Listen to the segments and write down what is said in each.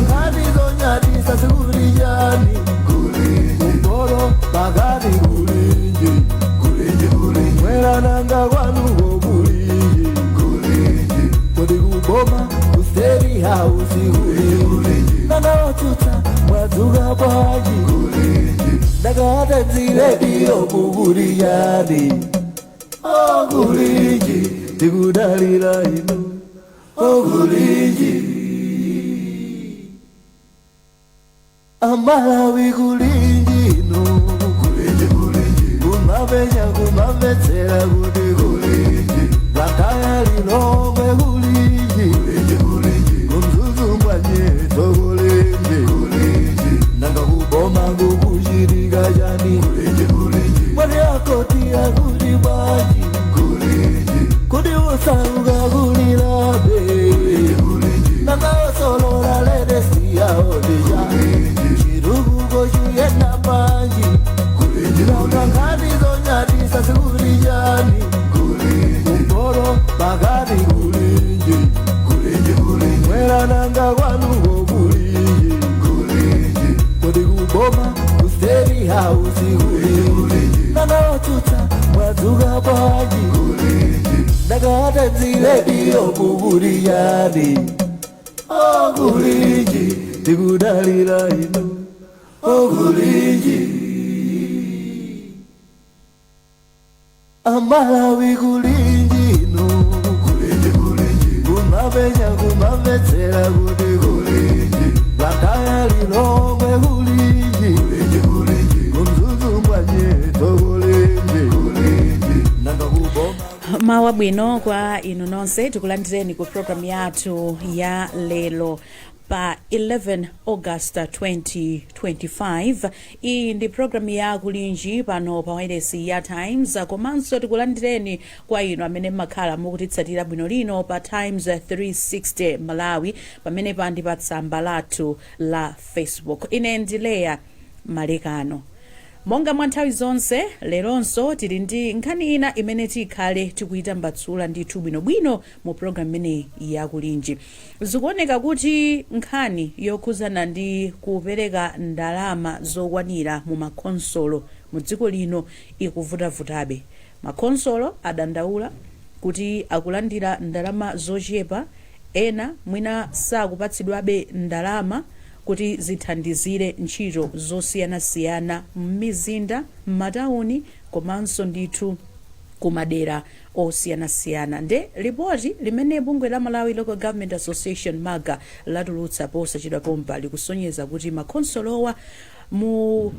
Ngani zonyati sasikulijani Kumboro bagani kulinji Mwela nanga kwanugo kulinji Kodi kuboma kusteri hausi kulinji Nana otuta mwazuga baji Nagata zile dio kukulijani Oh kulinji Tikudalila inu Oh kulinji Amalawi kulinji no Kumabenya kumabetsera kuti kulinji Blantyre Lilongwe kulinji Kumzuzu Mwanyeto kulinji Nanga kuboma kukushirika jani Mwani akotia kuti baji Kuti usauga kulilabe Nanga osolola ledesi ya odija Yena manji Nanga ngani zonyati sasikulijani Kumboro bagani kulinji Mwela nanga kwanugo kulinji Kodi kuboma kusteri hausi kulinji Nana otuta mwazuga baji Nagata zile dio kukulijani Oh kulinji Tikudalila inu Kulinji Amalawi kulinji no Kumabenya kumabetsera kuti kulinji Blantyre Lilongwe kulinji Kumzuzu Mwanyeto kulinji Nanga kuboma Mawa bwino kwa inu nonse tikulandireni ku program yathu ya lelo pa 11 August 2025. Iyi ndi program ya kulinji pano pa wailesi ya Times komanso tikulandireni kwa inu amene makhala mukutitsatira bwino lino pa Times 360 Malawi pamene pandi pa tsamba lathu la Facebook. Ine ndileya Malekano. Monga mwa nthawi zonse leronso tili ndi nkhani ina imene tikhale tikuita mbatsula ndithu bwinobwino mu program imene ya kulinji. Zikuoneka kuti nkhani yokhuzana ndi kupereka ndalama zokwanira mu makonsolo mu dziko lino ikuvutavutabe. Makonsolo adandaula kuti akulandira ndalama zochepa, ena mwina sakupatsidwabe ndalama kuti zithandizire ntchito zosiyanasiyana m'mizinda, m'matauni komanso ndithu kumadera osiyanasiyana. Nde ripoti limene bungwe la Malawi Local Government Association MAGA latulutsa posachedwa pompa likusonyeza kuti makonsolowa mu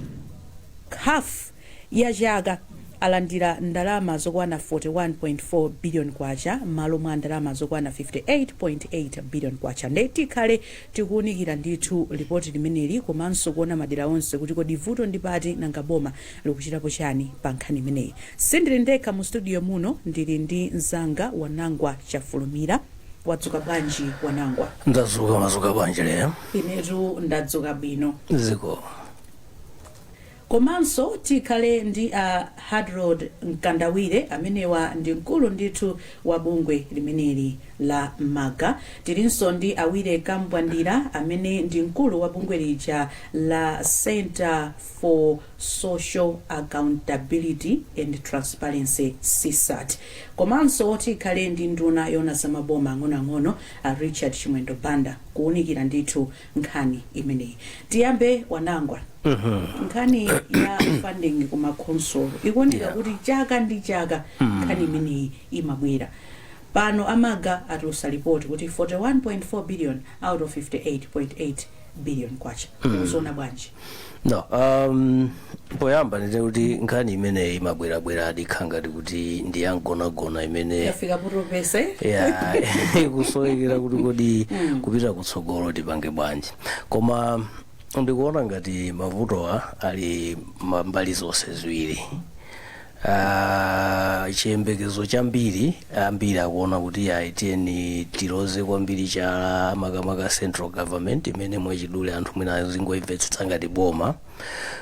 half ya chaka alandira ndalama zokwana 41.4 billion kwacha malo mwa ndalama zokwana 58.8 billion kwacha. Nde tikhale tikuunikira ndithu ripoti limeneli komanso kuona madera onse kuti kodi vuto ndipati nanga boma likuchitapo chani pa nkhani imeneyi. Sindili ndekha mu studio muno, ndili ndi mzanga Wanangwa Chafulumira. Wadzuka bwanji Wanangwa? Ndadzuka mazuka bwanji lero? Inetu ndadzuka bwino. Ziko. Komanso tikhale ndi Harold Nkandawire amenewa ndi mkulu ndithu wa bungwe limeneli la MAGA. Tilinso ndi Awire Kambwandira amene ndi mkulu wa bungwe lija la Center for Social Accountability and Transparency CSAT. Komanso tikhale ndi nduna yona zamaboma ang'onoang'ono Richard Chimwendo Banda kuunikira ndithu nkhani imeneyi. Tiyambe Wanangwa. Nkhani ya funding kuma console ikuoneka kuti chaka ndi chaka nkhani imeneyi imabwera. Pano amaga atulusa report kuti 41.4 billion out of 58.8 billion kwacha. Uzona bwanji? No, poyamba ndite kuti nkhani imeneyi imabwera adikhanga kuti ndi yangonagona imene yafika putopese ya ikusoyekera kuti kodi kupita kutsogolo tipange bwanji. Koma ndikuona ngati mavutowa ali mbali zonse ziwiri. chiyembekezo chambiri ambiri akuona kuti aitiyeni tiloze kwambiri cha makamaka central government imene mwachidule anthu mwina zingoimvetsetsa ngati boma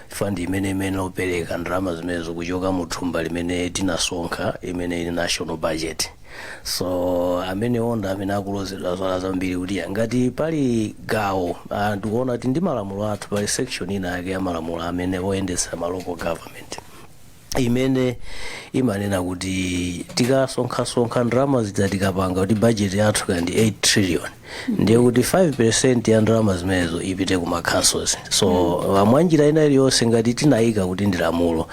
fund imene opereka ndalama zimenezo kuchoka mu thumba limene tinasonkha imene ili national budget. So amene onda amene akulozedwa zala zambiri kuti ngati pali gawo ndikuona kuti ndi malamulo athu pali section ina yake ya malamulo amene oyendetsa ma local government imene imanena kuti tikasonkha ndalama zidza tikapanga kuti budget yathu kandi 8 trillion ndiye kuti 5% ya ndalama zimenezo ipite ku councils. So mwanjira ina iliyonse ngati tinayika kuti ndi lamulo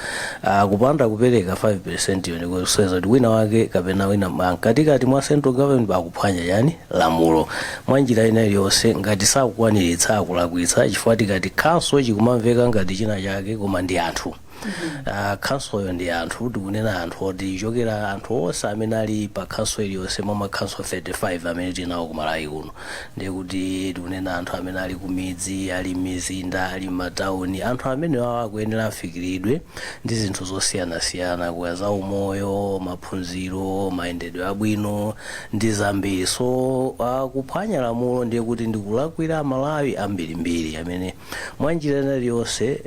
kupanda kupereka 5% yone kuseza kuti wina wake kapena wina katikati mwa central government bakuphwanya yani lamulo. Mwanjira ina iliyonse ngati sakukwaniritsa akulakwitsa chifukwa tikati council chikumamveka ngati china chake koma ndi anthu. Council yo ndi anthu tikunena anthu oti chokera anthu onse amene ali pa council iliyonse mwa council 35 amene tinawo kumalawi kuno ndiye kuti tikunena anthu amene ali kumidzi ali mizinda ali matauni anthu amene wawo akuyenera afikiridwe ndi zinthu zosiyanasiyana kuya za umoyo maphunziro mayendedwe abwino ndi zambiri. So kuphwanya lamulo ndiye kuti ndikulakwira Malawi ambirimbiri amene mwanjira ina iliyonse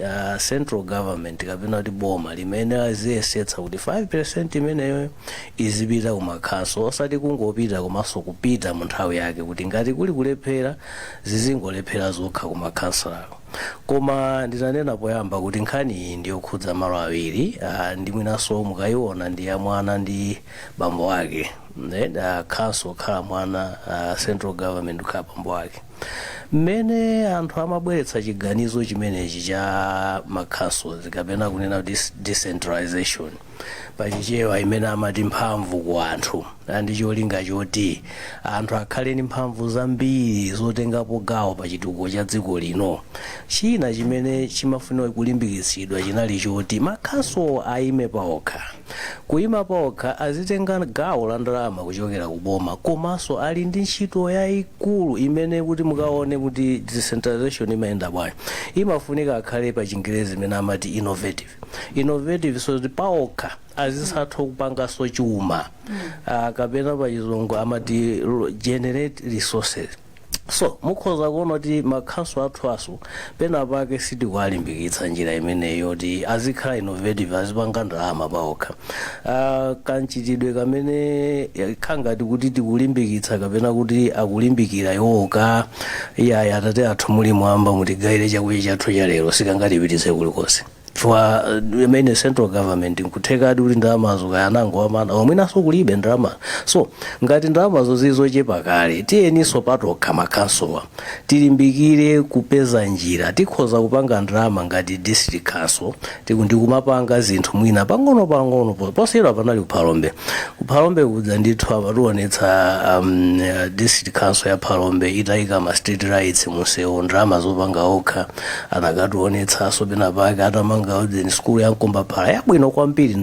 central government kapena kuti boma limene aziyesetsa kuti 5% imeneyo izipita ku council osati kungopita komanso kupita mu nthawi yake kuti ngati kuli kulephera zizingolephera zokha ku council. Koma nditanena poyamba kuti nkhani iyi ndiyokhudza malo awiri ndi mwinaso mukayiona ndi ya mwana ndi bambo wake council khala mwana central government khala bambo wake. Mmene anthu amabweretsa chiganizo chimenechi cha councils kapena kunena kuti decentralization pachichewa imene amati mphamvu ku anthu ndi cholinga choti anthu akhale ndi mphamvu zambiri zotengapo gawo pa chitukuko cha dziko lino. China chimene chimafunika kulimbikitsidwa chinali choti council aime paokha. Kuima paokha azitenga gawo la ndalama kuchokera ku boma komanso ali ndi ntchito yayikulu imene kuti mukaone kuti decentralization imayenda bwanji imafunika akhale pa Chingerezi imene amati innovative so kuti paokha azisatha kupangaso chuma kapena pa chizungu amati generate resources. So mukhoza kuona kuti council athu pena pake sitikuwalimbikitsa njira imeneyo kuti azikhala innovative azipanga ndalama paokha. Kanchitidwe kamene khangati kuti tikulimbikitsa kapena kuti akulimbikira yoka iya atate athu muli mwamba mutigayire chakudya chathu cha lero sikangatipititse kulikonse. For imene central government nkuthekadi kuti ndalamazo kayanango amana omwinaso kulibe ndalama. So ngati ndalamazo zizochepa kale tiyeniso patokha council tilimbikire kupeza njira tikhoza kupanga ndalama ngati district council ndikumapanga zinthu mwina pang'ono posera panali kuphalombe kudza ndithu amationetsa district council ya Phalombe itayika ma street lights munsewu ndalama zopanga okha anakationetsaso pena pake atamanga ni school ya Nkomba Phala yabwino kwambiri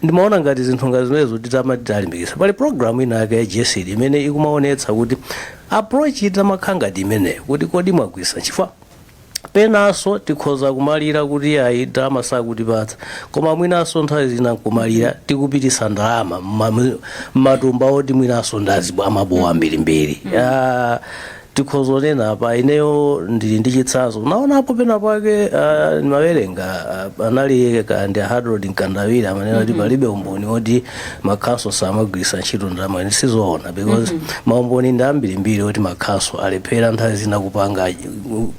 ndimaona ngati zinthu ngati zimenezo titamalimbikitsa. Pali program ina yake ya JSD imene ikumaonetsa kuti approach itamakangati imene kuti kodi mwagwisa chifukwa penaso tikhoza kumalira kuti ayi ndalama sakutipatsa koma mwinaso nthawi zina kumalira tikupitisa ndalama matumba oti mwinaso ndazibo amabowa mbirimbiri. Tikhozonena pa ineyo ndili ndi chitsanzo naonapo pena pake nimawerenga anali ndi Harold Nkandawira amanena kuti palibe umboni oti council samagwisa ntchito ndalama ndisizoona because maumboni ndi ambirimbiri oti council alephera nthawi zina kupanga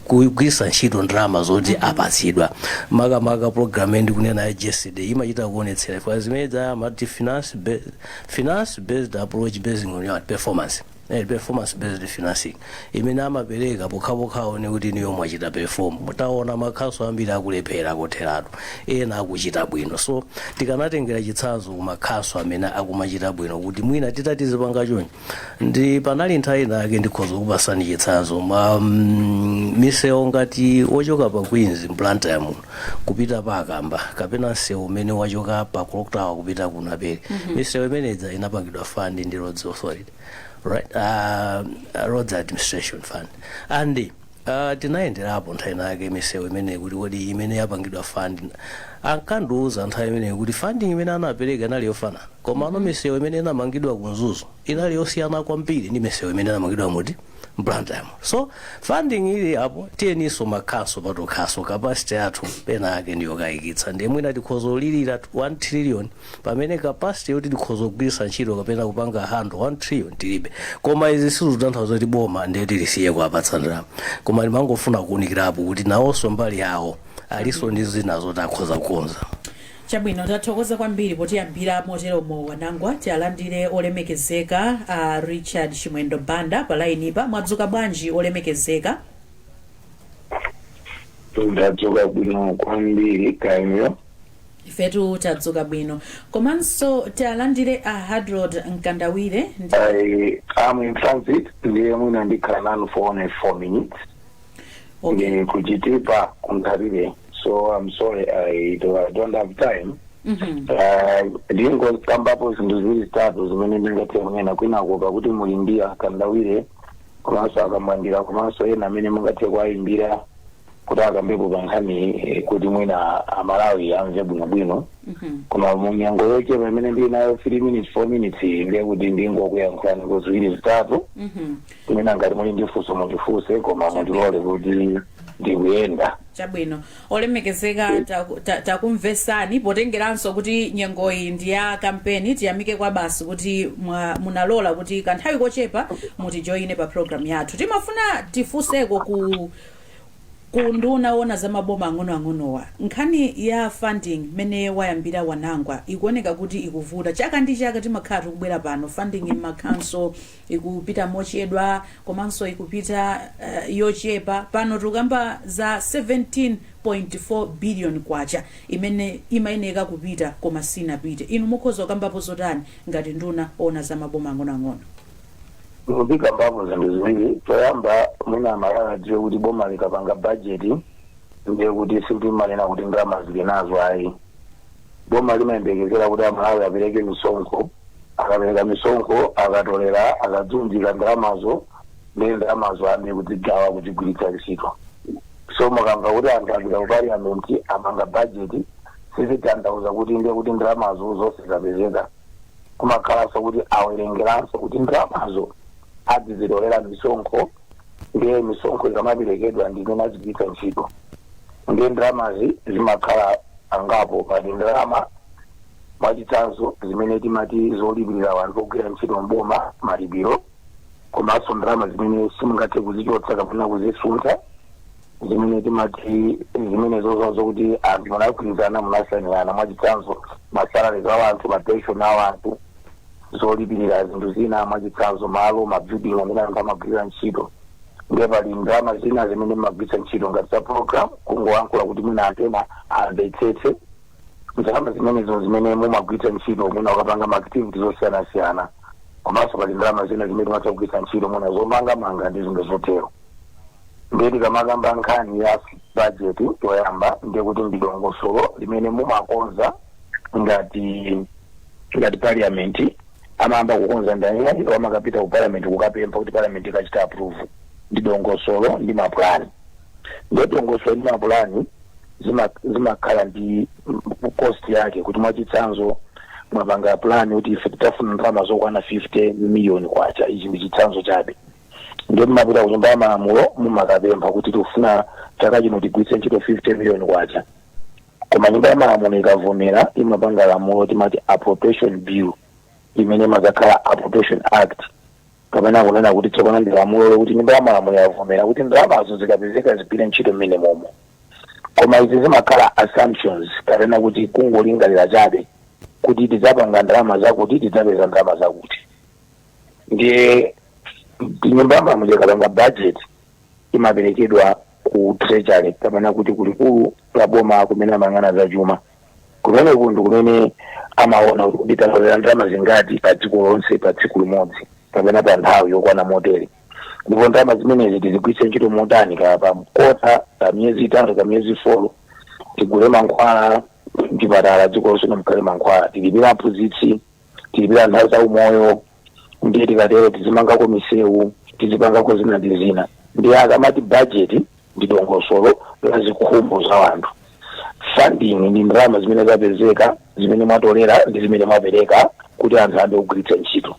kugwisa ntchito ndalama zoti apatsidwa. Makamaka program ndikunena ya JSD imachita kuonetsera for zimene amati finance based approach based on your performance. Performance based financing imene amapereka pokhapokhawo ne kuti niyo mwachita perform mutaona council ambiri akulephera kotheratu ena akuchita bwino. So tikanatengera chitsanzo ku council amene akumachita bwino kuti mwina titatizipanga chonchi ndi panali nthawi nake ndikhoza kupasani chitsanzo misewu ngati ochoka pa Queens Blantyre muno kupita pa Akamba kapena msewu umene wachoka pa Clock Tower kupita ku Napere misewu imeneza inapangidwa fund ndi Roads Authority. Right, Roads Administration Fund. And Tinaenderapo nthawi yake misewu imene kuti kodi imene yapangidwa funding ankandiuza nthawi imene kuti funding imene anapereka inali yofanana koma ano misewu imene inamangidwa kunzuzu inali yosiyana kwambiri ndi misewu imene inamangidwa muti Blantyre. So funding ili apo tiyeniso makhaso patokhaso capacity yathu pena yake ndiyo kayikitsa ndiye mwina tikhoza ulirira 1 trillion pamene capacity yoti tikhoza kugwiritsa ntchito kapena kupanga handle 1 trillion tilibe koma izi sizikutanthauza kuti boma ndiye tilisiye kuapatsa ndalama koma ndimangofuna kuunikirapo kuti nawonso mbali yawo aliso ndi zina zoti akhoza kukonza. Chabwino tathokoza kwambiri potiyambira moteromo wanangwa tialandire olemekezeka Richard Chimwendo Banda palainipa mwadzuka bwanji olemekezeka. Tadzuka bwino kwambiri kaimyo. Ifetu tadzuka bwino komanso tialandire Harold Nkandawire. I'm in transit ndiye mwina ndikhala nanu for only 4 minutes. Okay. Kujitipa kuntabire. So I'm sorry, I don't have time. Ndingo kambapo zinthu ziwiri zitatu zimene ndingathe kunena kwina kuopa kuti mulimbira Kandawire komanso akamwandira komanso ena amene mungathe kuwayimbira kuti akambepo pankhani kuti mwina amalawi amve bwinobwino. Koma munyango yoche pamene ndili nayo 3 minutes 4 minutes ndiye kuti ndingokuyankhulani ku ziwiri zitatu. Mwina ngati muli ndifunso mundifuse koma mundilole kuti ndikuyenda. Chabwino olemekezeka takumvesani potengeranso kuti nyengoyi ndi ya kampeni tiyamike kwa basi kuti munalola kuti kanthawi kochepa mutijoine pa program yathu. Timafuna tifuseko ku nduna ona za maboma ang'onoang'onowa nkhani ya funding mene wayambira wanangwa ikuoneka kuti ikuvuta chaka ndi chaka timakhala tikubwera pano funding m'makhanso ikupita mochedwa komanso ikupita yochepa pano tukamba za 17.4 billion kwacha imene imayeneka kupita koma sinapite. Inu mukhoza kukambapo zotani ngati nduna ona za maboma ang'onoang'ono? Ndika mbapo zinthu ziwiri toyamba mwina amalala adziwe kuti boma likapanga budget ndiye kuti sitimalena kuti ndalama zili nazo ayi. Boma limayembekezera kuti amalawi apereke misonkho akapereka misonkho akatolera akadzunjika ndalamazo ndi ndalamazo amene kuzigawa kuzigwiritsa ntchito. So mukamva kuti anthu apita ku parliament amanga budget sizitanthauza kuti ndiye kuti ndalamazo zonse zapezeka kumakhalanso kuti awerengeranso kuti ndalamazo adzizitolera misonkho ndiye misonkho ikamaperekedwa ndimene azigwiritsa ntchito ndiye ndalamazi zimakhala angapo pati ndalama mwachitsanzo zimene timati zolipirira wanthu ogwira ntchito mboma malipiro komanso ndalama zimene simungathe kuzichotsa kapena kuzisuntha zimene timati zimene zozo kuti anthu munagwirizana munasanirana mwachitsanzo masalari za wanthu mapenshoni a wanthu zolipirira zinthu zina mwachitsanzo malo mabuilding amene anthu amagwirira ntchito ndiye pali ndalama zina zimene mumagwiritsa ntchito ngati za program kungoyankhula kuti mwina anthu ena amvetsetse ndalama zimenezo zimene mumagwiritsa ntchito mwina ukapanga maactivity zosiyanasiyana komanso pali ndalama zina zimene timatha kugwiritsa ntchito mwina zomangamanga ndi zinthu zotero. Ndiye tikamakamba nkhani ya budget yoyamba ndiye kuti ndi dongosolo limene mumakonza ngati parliament amamba kukonza ndani wamakapita ku parliament kukapempha kuti parliament ikachita approve ndi dongosolo ndi mapulani. Ndiye dongosolo ndi mapulani zimakhala ndi cost yake kuti mwachitsanzo mwapanga plan kuti ife titafuna ndalama zokwana 50 million kwacha ichi ndi chitsanzo chabe. Ndiye mumapita ku nyumba ya malamulo mumakapempha kuti tikufuna chaka chino tigwiritse ntchito 50 million kwacha koma nyumba ya malamulo ikavomera imapanga lamulo timati appropriation bill imene mazakhala appropriation act kapena kunena kuti tsopano ndi lamulo kuti nyumba ya malamulo yavomera kuti ndalamazo zikapezeka zigwire ntchito mmene momo koma izi zimakhala assumptions kapena kuti kungolingalira chabe kuti tidzapanga ndalama zakuti tidzapeza ndalama zakuti. Ndiye nyumba ya malamulo ikapanga budget imaperekedwa ku treasury kapena kuti kulikulu la boma kumene amang'ana za chuma kumene kundu kumene amaona kuti talolera ndalama zingati pa dziko lonse pa tsiku limodzi kapena pa nthawi yokwana motere ndipo ndalama zimenezi tizigwiritse ntchito motani pa mkota pa miyezi itatu pa miyezi 4 tigule mankhwala mchipatala dziko lonse nomkhale mankhwala tilipira aphunzitsi tilipira nthawi za umoyo ndiye tikatero tizimangako misewu tizipangako zina ndi zina ndi akamati budget ndi dongosolo la zikhumbo za wanthu. Funding ndi ndalama zimene zapezeka zimene mwatolera ndi zimene mwapereka kuti anthu ambe kugwiritsa ntchito.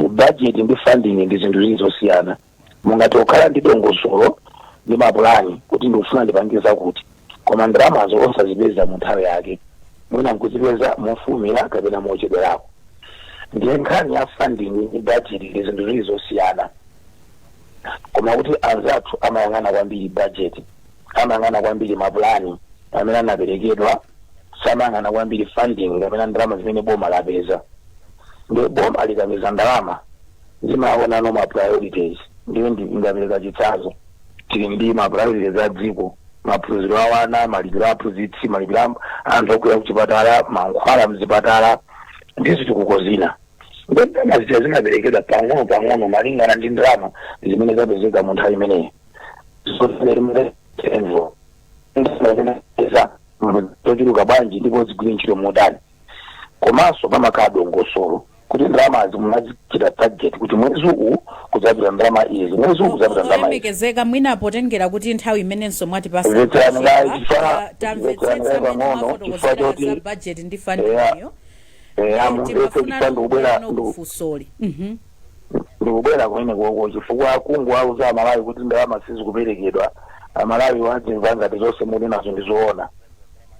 Budget ndi funding ndi zinthu zosiyana. Mungati okhala ndi dongosolo ndi mapulani kuti ndikufuna ndipangiza kuti koma ndalamazo osazipeza mu nthawi yake mwina nkuzipeza mofumira kapena mochedwerako. Ndiye nkhani ya funding ndi budget ndi zinthu zosiyana. Koma kuti anzathu amayang'ana kwambiri budget, amayang'ana kwambiri mapulani amene anaperekedwa, samayang'ana kwambiri funding kapena ndalama zimene boma lapeza. Ndiye boma likapeza ndalama zimaona no ma priorities. Ndiyo ndingapereka chitsanzo tili ndi ma priorities a dziko, maphunziro a wana, malipiro a aphunzitsi, malipiro anthu okwera kuchipatala, mankhwala mzipatala ndi zitukuko zina. Ndiye ndalama zija zinaperekedwa pang'ono malingana ndi ndalama zimene zapezeka mu nthawi imeneyi. Tochuluka bwanji ndipo zigwire ntchito modani. Komanso pamakhala dongosolo kuti ndalama zimunazikira target kuti mwezi uwu kudzapita ndalama izi, mwezi uwu kudzapita ndalama izi. Olemekezeka mwina potengera kuti nthawi imenenso mwati za budget ndi funding iyo ndikubwera kumene koko chifukwa akungu auza Amalawi kuti ndalama sizikuperekedwa. Amalawi wadzimva ngati zonse muli nazo ndizoona.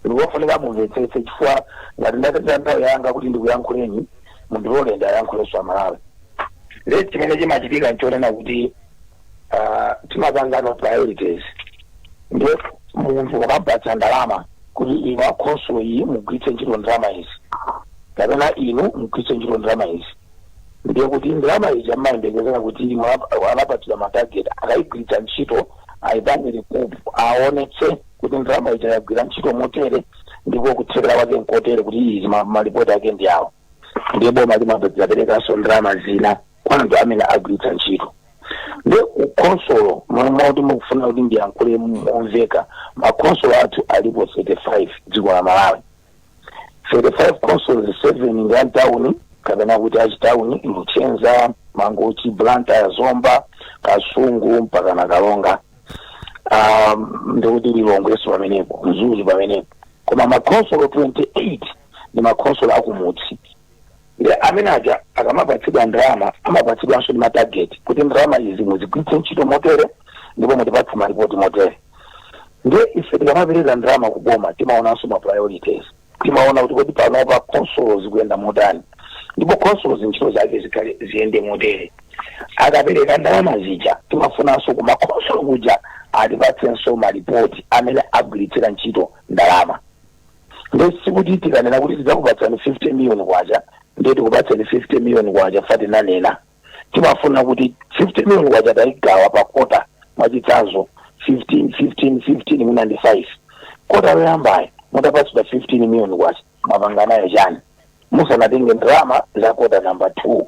Ndikofunika mumvetsetse chifukwa ngati ndatenga nthawi yanga kuti ndikuyankhuleni mundilole ndayankhulenso Amalawi. Leti chimene chimachitika nchonena kuti timapanga no priorities. Ndiye munthu wakapatsa ndalama kuti inu akhonso iyi mugwiritse ntchito ndalama izi kapena inu mugwiritse ntchito ndalama izi. Ndiye kuti ndalama izi amayembekezera kuti anapatira matarget akayigwiritsa ntchito ayipangire kupu aonetse kuti ndalama izi yagwira ntchito motere ndipo kuthekera kwake nkotere kuti izi malipoti ake ndi awo. Ndiye boma limaperekanso ndalama zina kwa anthu amene agwiritsa ntchito. Ndiye ukonsolo mwaoti mukufuna kuti ndiyankhule momveka, makonsolo athu alipo 35 dziko la Malawi. 35 consoles, 7 ndi antawuni kapena kuti achitawuni, Luchenza, Mangochi, Blantyre, Zomba, Kasungu mpaka na Kalonga. Ndikuti Lilongweso pamenepo, Mzuzi pamenepo. Koma makonsolo 28 ni makonsolo akumutsi. Ndiye amene aja akamapatsidwa ndalama amapatsidwanso ndi matarget kuti ndalama izi muzigwiritse ntchito motere ndipo mutipatse maripoti motere. Ndiye ife tikamapereka ndalama kuboma timaonanso ma priorities. Timaona kuti kodi panopa consolo zikuyenda motani ndipo consolo ntchito zake ziyende motere. Akapereka ndalama zija timafunanso kuma consolo kuja atipatsenso maripoti amene agwiritsira ntchito ndalama. Ndiye sikuti tikanena kuti tidzakupatsani 50 million kwacha ndiye tikupatsani 50 million kwacha fati nanena. Timafuna kuti 50 million kwacha tayigawa pa kota mwachitsanzo 15 munandi 5. Kota yoyambayo mutapatsidwa 15 million kwacha mapanga nayo chani musanatenge ndalama za kota number 2.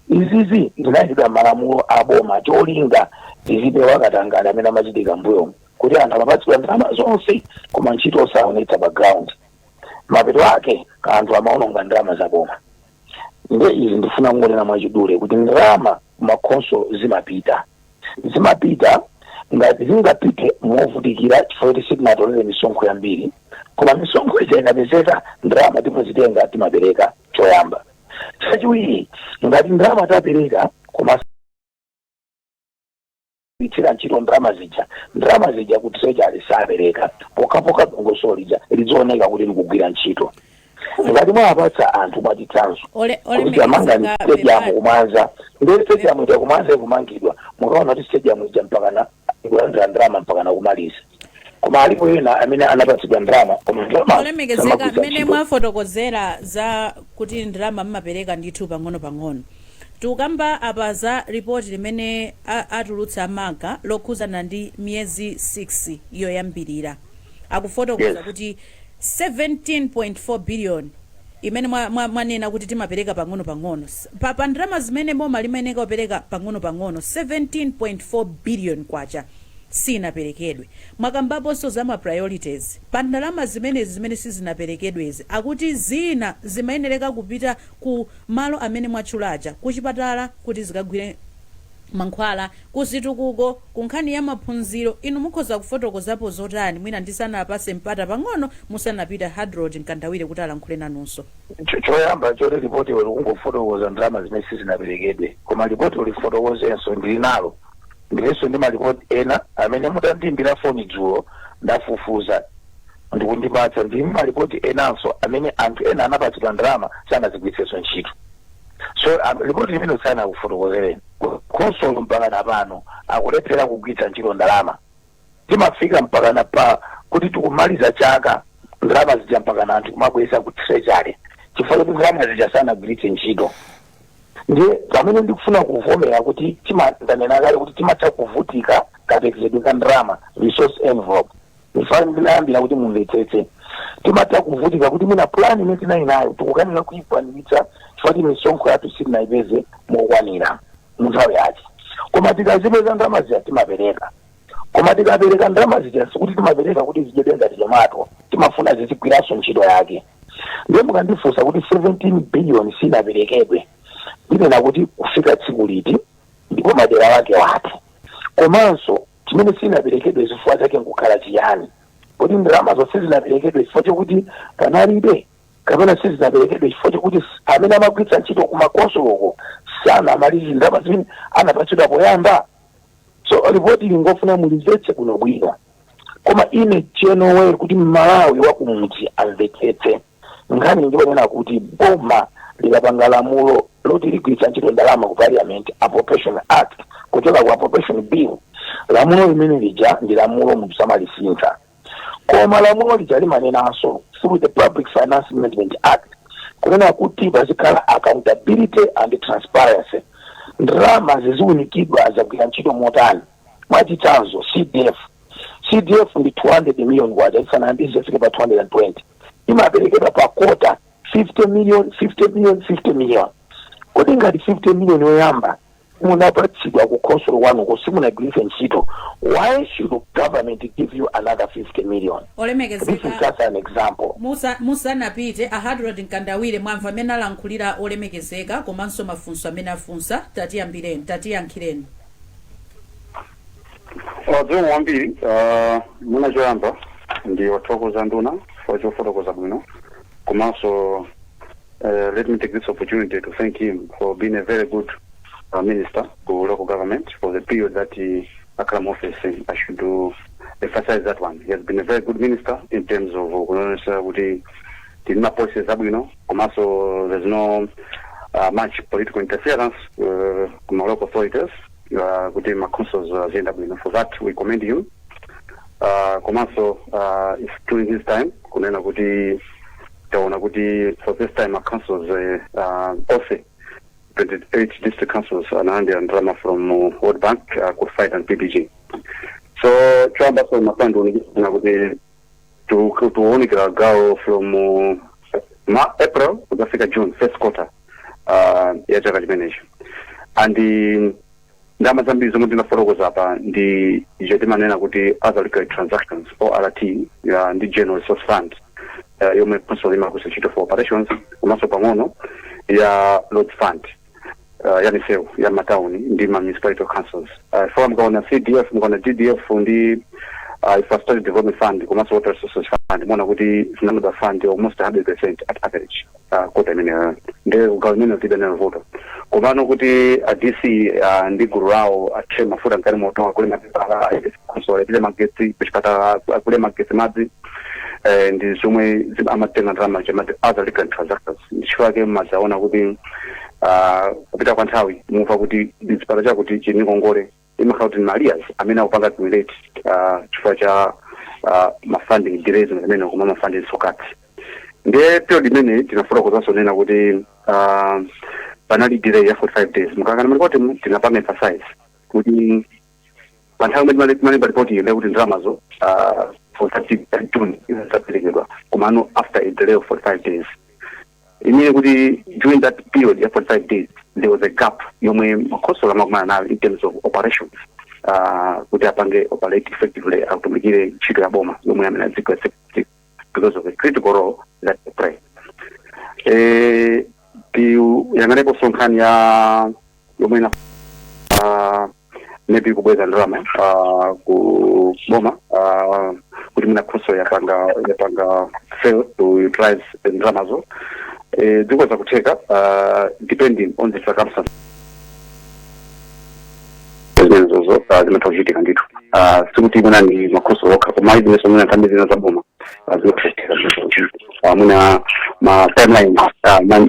Izizi zinayikidwa malamulo aboma cholinga zizipewa katangale amene amachitika mbuyomu kuti anthu amapatsidwa ndalama zonse koma ntchito osaonetsa background. Mapeto ake anthu amaononga ndalama za boma. Ndiye izi ndifuna kungonena mwachidule kuti ndalama makhonsolo zimapita ngati zingapite movutikira chifukwa kuti sitinatolere misonkho yambiri. Koma misonkho ija ikapezeka ndalama tipozitenga timapereka choyamba. Chachiwiri ngati ndalama tapereka koma kuitira ntchito ndalama zija kuti treasury sapereka pokapoka dongosolo lija lizooneka kuti likugwira ntchito. Ngati mwapatsa anthu mwachitsanzo kuti amangani stadium kumwanza ndiye stadium ija kumwanza ikumangidwa mukaona kuti stadium ija mpakana ikulandira ndalama mpakana kumaliza. Koma alipo ena amene anapatsidwa ndalama koma ndalama olemekezeka mmene mwafotokozera za kuti ndalama mmapereka ndithu pang'ono. Tukamba apa za report limene atulutsa Amaga lokhuzana ndi miyezi 6 yoyambirira akufotokoza kuti 17.4 billion imene mwanena kuti timapereka pang'ono. Pa ndalama zimene boma limeneka kupereka pang'ono 17.4 billion kwacha sinaperekedwe. Mwakambaponso za ma priorities pa ndalama zimene sizinaperekedwezi akuti zina zimayenereka kupita ku malo amene mwatchulacha kuchipatala kuti zikagwire mankhwala kuzitukuko kunkhani ya maphunziro inu mukhoza kufotokozapo zotani mwina ndisanapase mpata pang'ono musanapita hard road mkandawire kuti alankhule nanunso. Choyamba choti ripoti kungofotokoza ndalama zimene sizinaperekedwe koma ripoti ulifotokozenso ndili nalo ndilenso ndi maripoti ena amene mutandimbira foni dzulo ndafufuza ndikundipatsa ndi maripoti enanso amene anthu ena anapatsidwa ndalama sanazigwiritsenso ntchito. So ripoti imene usana kufotokozereni konsolo mpakana pano akulephera kugwiritsa ntchito ndalama timafika mpakana pa kuti tikumaliza chaka ndalama zija mpakana anthu kumabweza ku treasury chifukwa kuti ndalama zija sanagwiritse ntchito. Ndiye pamene ndikufuna kuvomera kuti timanena kale kuti timatha kuvutika kapekezedwe ka ndalama resource envelope ndifana ndinayambira kuti mumvetsetse timatha kuvutika kuti muna plan imene tinayinayo tikukanira kuyikwaniritsa chifukwa ti misonkho yathu sitinayipeze mokwanira munthawi yake koma tikazipeza ndalama zija timapereka koma tikapereka ndalama zija sikuti timapereka kuti zidyedwe ngati tomato timafuna zizigwiranso ntchito yake. Ndiye mukandifunsa kuti 17 billion sinaperekedwe ndinena kuti kufika tsiku liti ndipo madera wake wati komanso chimene sinaperekedwe chifukwa chake nkukhala chiyani kuti ndalama zonse zinaperekedwe chifukwa chokuti kanalibe kapena sizinaperekedwe chifukwa chokuti amene amagwiritsa ntchito kumakonsoloko sanamaliza ndalama zimene anapatsidwa poyamba. So ripoti ingofuna mulimvetse kuno bwino koma ine chenowe kuti Malawi wakumudzi amvetsetse nkhani ndiponena kuti boma likapanga lamulo loti ligwiritsa ntchito ndalama ku parliament appropriation act kuchoka ku appropriation bill lamulo limene lija ndi lamulo mukusamalisintha koma lamulo lija limanenanso through the public finance management act kunena kuti pazikhala accountability and transparency ndalama ziziunikidwa zagwira ntchito motani mwachitsanzo CDF ndi 200 million kwacha isanayambise fike pa 220 imaperekedwa pa kota 50 million kodi ngati 50 million yoyamba munapatsidwa ku console wanu ko simunagwiritse ntchito why should government give you another 50 million? This is just an example. musanapite a hard road mkandawire mwamva amene alankhulira olemekezeka komanso mafunso amene afunsa tatiyankhireni. Dzomwe wambiri muna choyamba ndi wathokoza nduna for chofotokoza bwino komanso let me take this opportunity to thank him for being a very good minister to local government for the period that he came office. I should emphasize that one. He has been a very good minister in terms of the policies that we know. Also, there's no much political interference from local authorities within my councils. For that, we commend him. Also, it's during his time, for this time, my councils also 28 district councils and drama from World Bank, Cofight and PPG. So, Chamba so Mapando to only go from April to Africa June, first quarter, and the Namazambi Zumudina Foro up the Jetimanena with other liquid transactions or RT, the General Resource Fund. You may consolidate for operations, Maso Pamono, Lord Fund. Yaniseo, Yamatauni, the municipality councils. So I'm going to CDF, I'm going to DDF from the Infrastructure Development Fund, the Commercial Water Resources Fund, one of the number of fund almost 100% at average. The government of the general voter. Comano with the DC and the Gurao, a Chema Food and Karamoto, so I didn't get the Pishkata, I couldn't get the Madrid. And the Sume Amateur and Rama, other liquor transactors. Shwagam Mazaona would be kupita kwa nthawi muva kuti chipata chakuti chini ngongole imakhala kuti Marias amene akupanga kumileti chifukwa cha mafunding delays amene kuma mafunding sokati ndiye period imene tinafotokozanso nena kuti panali delay ya 45 days mukakana mali kuti tinapanga emphasize kuti pa nthawi imene mali ripoti ile kuti ndalamazo for 30 June izaperekedwa komano after a delay of 45 days. Immediately during that period, for 5 days, there was a gap. In terms of operations, would operate effectively automatically because of the critical role that they play. The Yanganebo Sonkanya, maybe kubweza ndalama ku boma kuti mina khonso yapanga fail to utilize ndalamazo dziko zakuteka depending on the circumstances zozo zimatha kuchitika ndithu sikuti imene ndi makhonso okha koma izinenso muna nthambi zina za boma zimathachitika muna ma timeline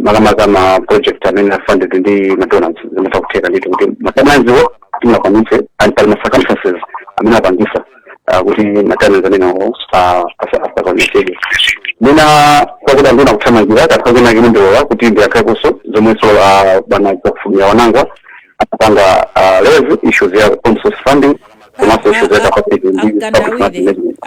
makamaka ma project amene afunded ndi madonors zimatha kutheka ndithu kuti ma timelines wo timakwanitse and pali ma circumstances amene apangisa kuti ma timelines amenewo asakwanitsedwe mina kwakuti andina kuthamangira kakhazina kimundiwowa kuti ndiyakhakonso zomwenso bana zakufumira wanangwa apanga lezi issues ya open source funding komanso issues ya capacity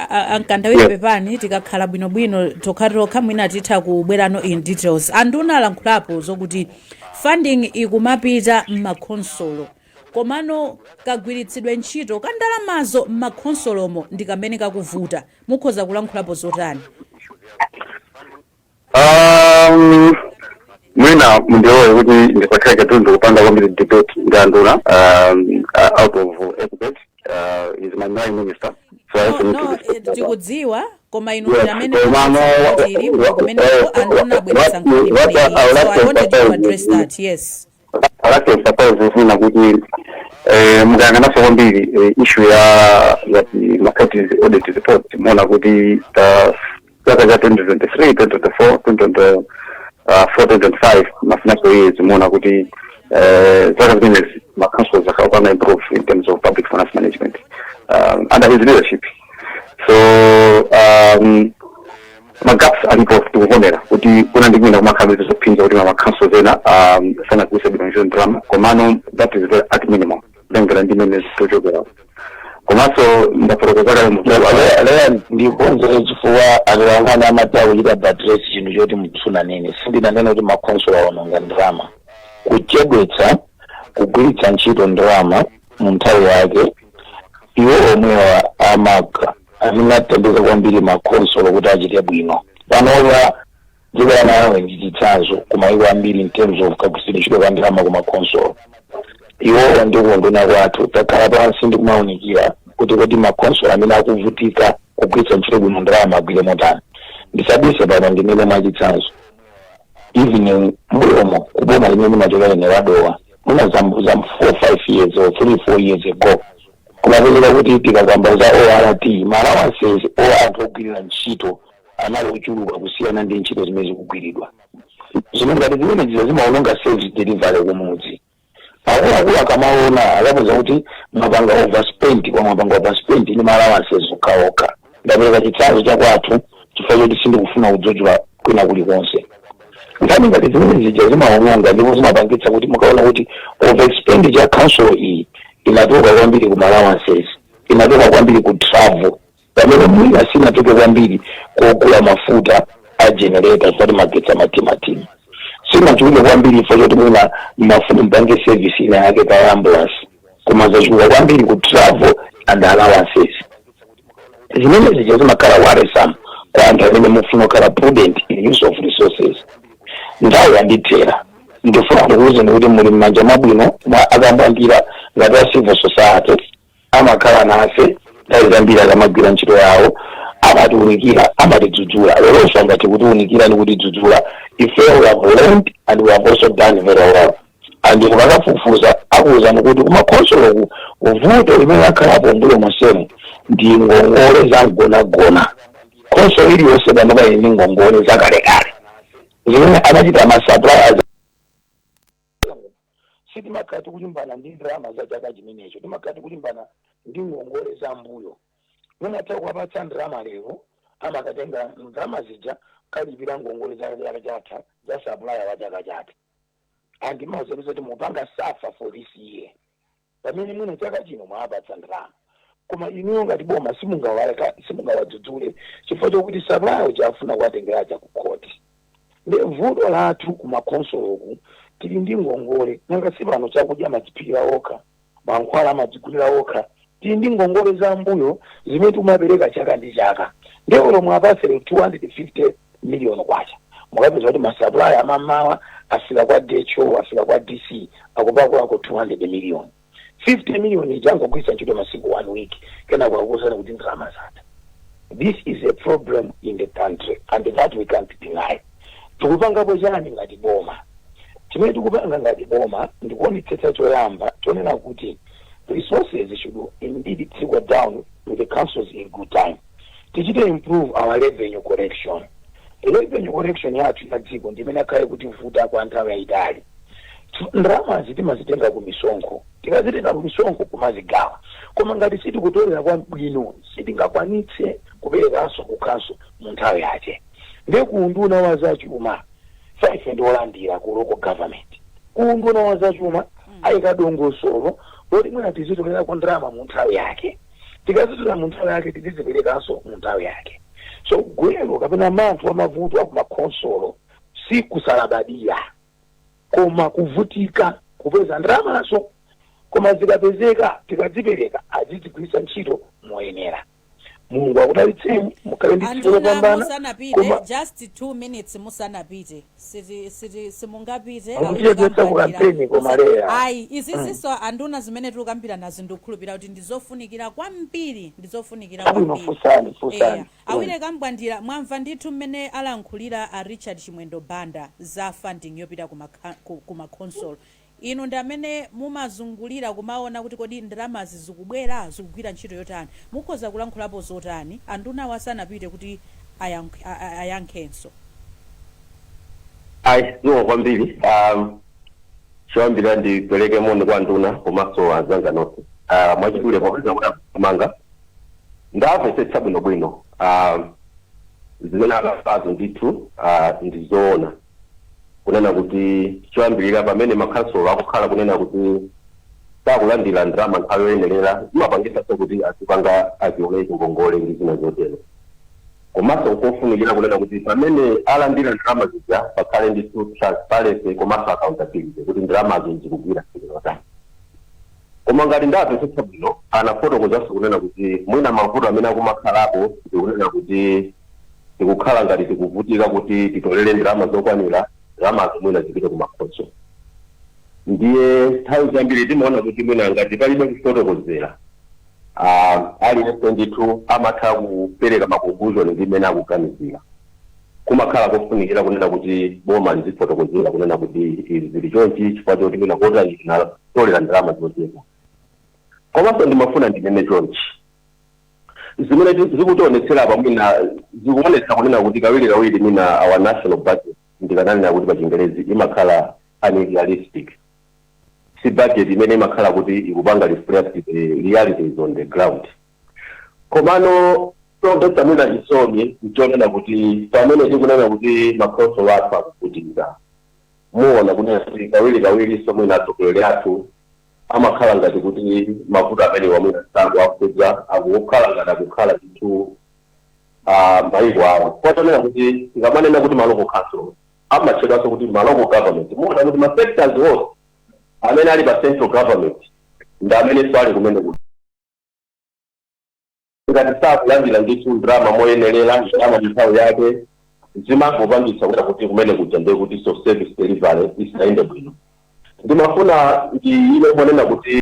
ankandawire pepani tikakhala bwinobwino tokha mwina titha kubwerano in details anduna alankhulapo zokuti funding ikumapita m'makhonsolo komano kagwiritsidwe ntchito ka ndalamazo m'makhonsolomo ndi kamene kakuvuta mukhoza kulankhulapo zotani mwina mundiwoye kuti ndisakhale tundu kupanga kwambiri debate ndanduna out of expert is my prime minister tikudziwa koma inu amene ilipo kumene anduna bweresa nkhani so I wanted to address that. Yes, I like to suppose zina kuti mukayang'anaso kwambiri issue ya market audit report mona kuti zaka za 2023 2024 2025 financial years mona kuti zaka zimene ma-councils akapanga improve in terms of public finance management under his leadership. So ma-gaps alipo tikuvomera kuti kuna ndikuina kumakhalisa zophinza kuti ma-councils ena sana kuisa bidonjiro drama komano that is very at minimum lengera ndimene tochokera komanso ndafotokozaka lera ndikonzere chifukwa alilangana amatawu chita badress chinthu choti mufuna nene sindinanena kuti makhonsolo aononga ndalama kuchedwetsa kugwiritsa ntchito ndalama mu nthawi yake iwo omwewa amaka amene athandiza kwambiri makhonsolo kuti achite bwino panopa dziko nawe ndi chitsanzo koma iwo ambiri in terms of kagwiritsidwe ntchito ka ndalama ku makhonsolo iwo ndikunduna kwathu takhala pansi ndikumaunikira kuti makhonsolo amene akuvutika kugwiritsa ntchito bwino ndalama agwire motani ndisabise pano ndimene mwachitsanzo even mbuyomo kuboma limene machokera ine wadowa muna zambuza 4-5 years or 3-4 years ago kumapezeka kuti tikazambuza ORT malawanses o anthu ogwirira ntchito anali ochuluka kusiyana ndi ntchito zimene zikugwiridwa zimene ngati zimene zimaononga service delivery kumudzi akulu akamaona akabuza kuti mapanga overspend kwa mapanga overspend ni malawanses ukaoka ndapereka chitsanzo cha kwathu chifukwa choti sindikufuna kudzojwa kwina kulikonse ngati ngati zimene zija zimaononga ndipo zimapangitsa kuti mukaona kuti overexpenditure council iyi inatoka kwambiri ku allowances inatoka kwambiri ku travel pamene mwina sinatoka kwambiri kugula mafuta a generator kuti magetsa matimatimi sinachuluka kwambiri ifo choti mwina mafuna mpange service ina yake ka ambulance koma zachuluka kwambiri ku travel and allowances zimene zija zimakhala worrisome kwa anthu amene mufuna kukhala prudent in use of resources ndawo yandithera ndifuna kukuwuzeni kuti muli m'manja mwabwino akambandira ngati a civil society amakhala nafe nthawi zambiri akamagwira ntchito yawo amatiunikira amatidzudzula lelonso angati kutiunikira ni kutidzudzula ife we have learned and we have also done very well and mukakafufuza akuwuzani kuti kumakhonsolo vuto limene akhalapo mbuyo monsemu ndi ngongole za mgonagona khonsolo iliyonse panopa ili ndi ngongole zakalekale zimene anachita ma-suppliers sitimakati kulimbana ndi ndalama za chaka chimenecho timakati kulimbana ndi ngongole za mbuyo munatha kuwapatsa ndalama lero amakatenga ndalama zija kalipira ngongole za chaka chatha za supplier wa chaka chatha and mawuzeni kuti mupanga safa for this year pamene mwina chaka chino mwapatsa ndalama koma inuyo ngati boma simungawadzudzule chifukwa chokuti supplier chafuna kuwatengera cha ku court ndi vuto lathu kumakhonsoloku tili ndi ngongole nanga si pano chakudya machipira okha mankhwala amadzigulira okha tili ndi ngongole za mbuyo zimene timapereka chaka ndi chaka ndewolo mwapasire 250 million kwacha mukapeza kuti masupplier amamawa afika kwa DHO afika kwa DC akupakula ko 200 million 50 million jangogwisa ntchito masiku 1 week kena kwakusana kuti ndalama zatha. This is a problem in the country and that we can't deny. Tikupangapo chani ngati boma. Chimene tikupanga ngati boma ndikuonetsetsa choyamba tonena kuti resources should indeed trickle down to the councils in good time. Tichite improve our revenue collection. Revenue collection yathu ya dziko ndimene akhale kuti vuta kwa nthawi yayitali. Ndalama timazitenga ku misonkho. Tikazitenga ku misonkho kumazigawa. Koma ngati sitikutolera kwa bwino sitingakwanitse kuperekanso kukhanso mu nthawi yake. Ndekunduna wa zachuma saife ndiolandira ku local government. Kunduna wa zachuma ayikadongosolo loti mwina tizitolera kwa ndalama mu nthawi yake. Tikazitolera mu nthawi yake tiziperekanso mu nthawi yake. So gwero kapena manthu wa mavuto akumakhonsolo si kusalabadira koma kuvutika kupeza ndalamaso koma zikapezeka tikazipereka azizigwisa ntchito moyenera. Mungu akudalitseni mukhale ndi tsiku lopambana. Musanapite just 2 minutes musanapite simungapite ayi iziziso anduna zimene tikukambira nazo ndikukhulupirira kuti ndizofunikira kwambiri awire kambwandira mwamva ndithu mmene alankhulira a Richard Chimwendo Banda za funding yopita kuma console. Inu ndi amene mumazungulira kumaona kuti kodi ndalamazi zikubwera zikugwira ntchito yotani, mukhoza kulankhulapo zotani anduna wasanapite kuti ayankhenso. Ndiwo kwambiri choyambira ndipereke moni kwa nduna komanso anzanga nonse mwachidule popeza kuti akumanga ndamvetsetsa bwinobwino zimene akafazo ndithu ndizoona kunena kuti choyambirira pamene makhansolo akukhala kunena kuti sakulandira ndalama nthawi yoyenerera zimapangisa kuti azipanga azioleki ngongole ndi zina zotero. Komanso nkofunikira kunena kuti pamene alandira ndalama zija pakhale ndi transparency komanso accountability kuti ndalamazo zikugwira zotani. Koma ngati ndamvetsetsa bwino anafotokozanso kunena kuti mwina mavuto amene akumakhalapo ndikunena kuti tikukhala ngati tikuvutika kuti titolere ndalama zokwanira ndalamazo mwina zipite kumakhonsolo. Ndiye nthawi zambiri timaona kuti mwina ngati palibe kufotokozera aliyense ndithu amatha kupereka makonklusion zimene akuganizira. Kumakhala kofunikira kunena kuti boma lizifotokozera kunena kuti izi zili chonchi chifukwa choti mwina kota tinatolera ndalama zochepa. Komanso ndimafuna ndinene chonchi zimene zikutionetsera apa mwina zikuonetsa kunena kuti kawiri mwina our national budget ndikananena kuti pa Chingerezi imakhala unrealistic. Si budget imene imakhala kuti ikupanga reflect the realities on the ground. Komano tomvetsa mwina chisoni nchonena kuti pamene tikunena kuti makhonsolo athu akuvutika muona kunena kuti kawiri so mwina atsogoleri athu amakhala ngati kuti mavuto amene wamwina sango akudza akukhala ngati akukhala ndithu maiko awo. Kwatonena kuti tikamanena kuti maloko council amachedwanso kuti maloko government muona kuti ma sectors wonse amene ali pa central government ndi amene ali kumene kuti ngati sakulandira ndithu ndalama moyenerera ndalama nthawi yake zimangopangisa kuti kumene kuja kuti so service delivery isayende bwino. Ndimafuna ine kuonena kuti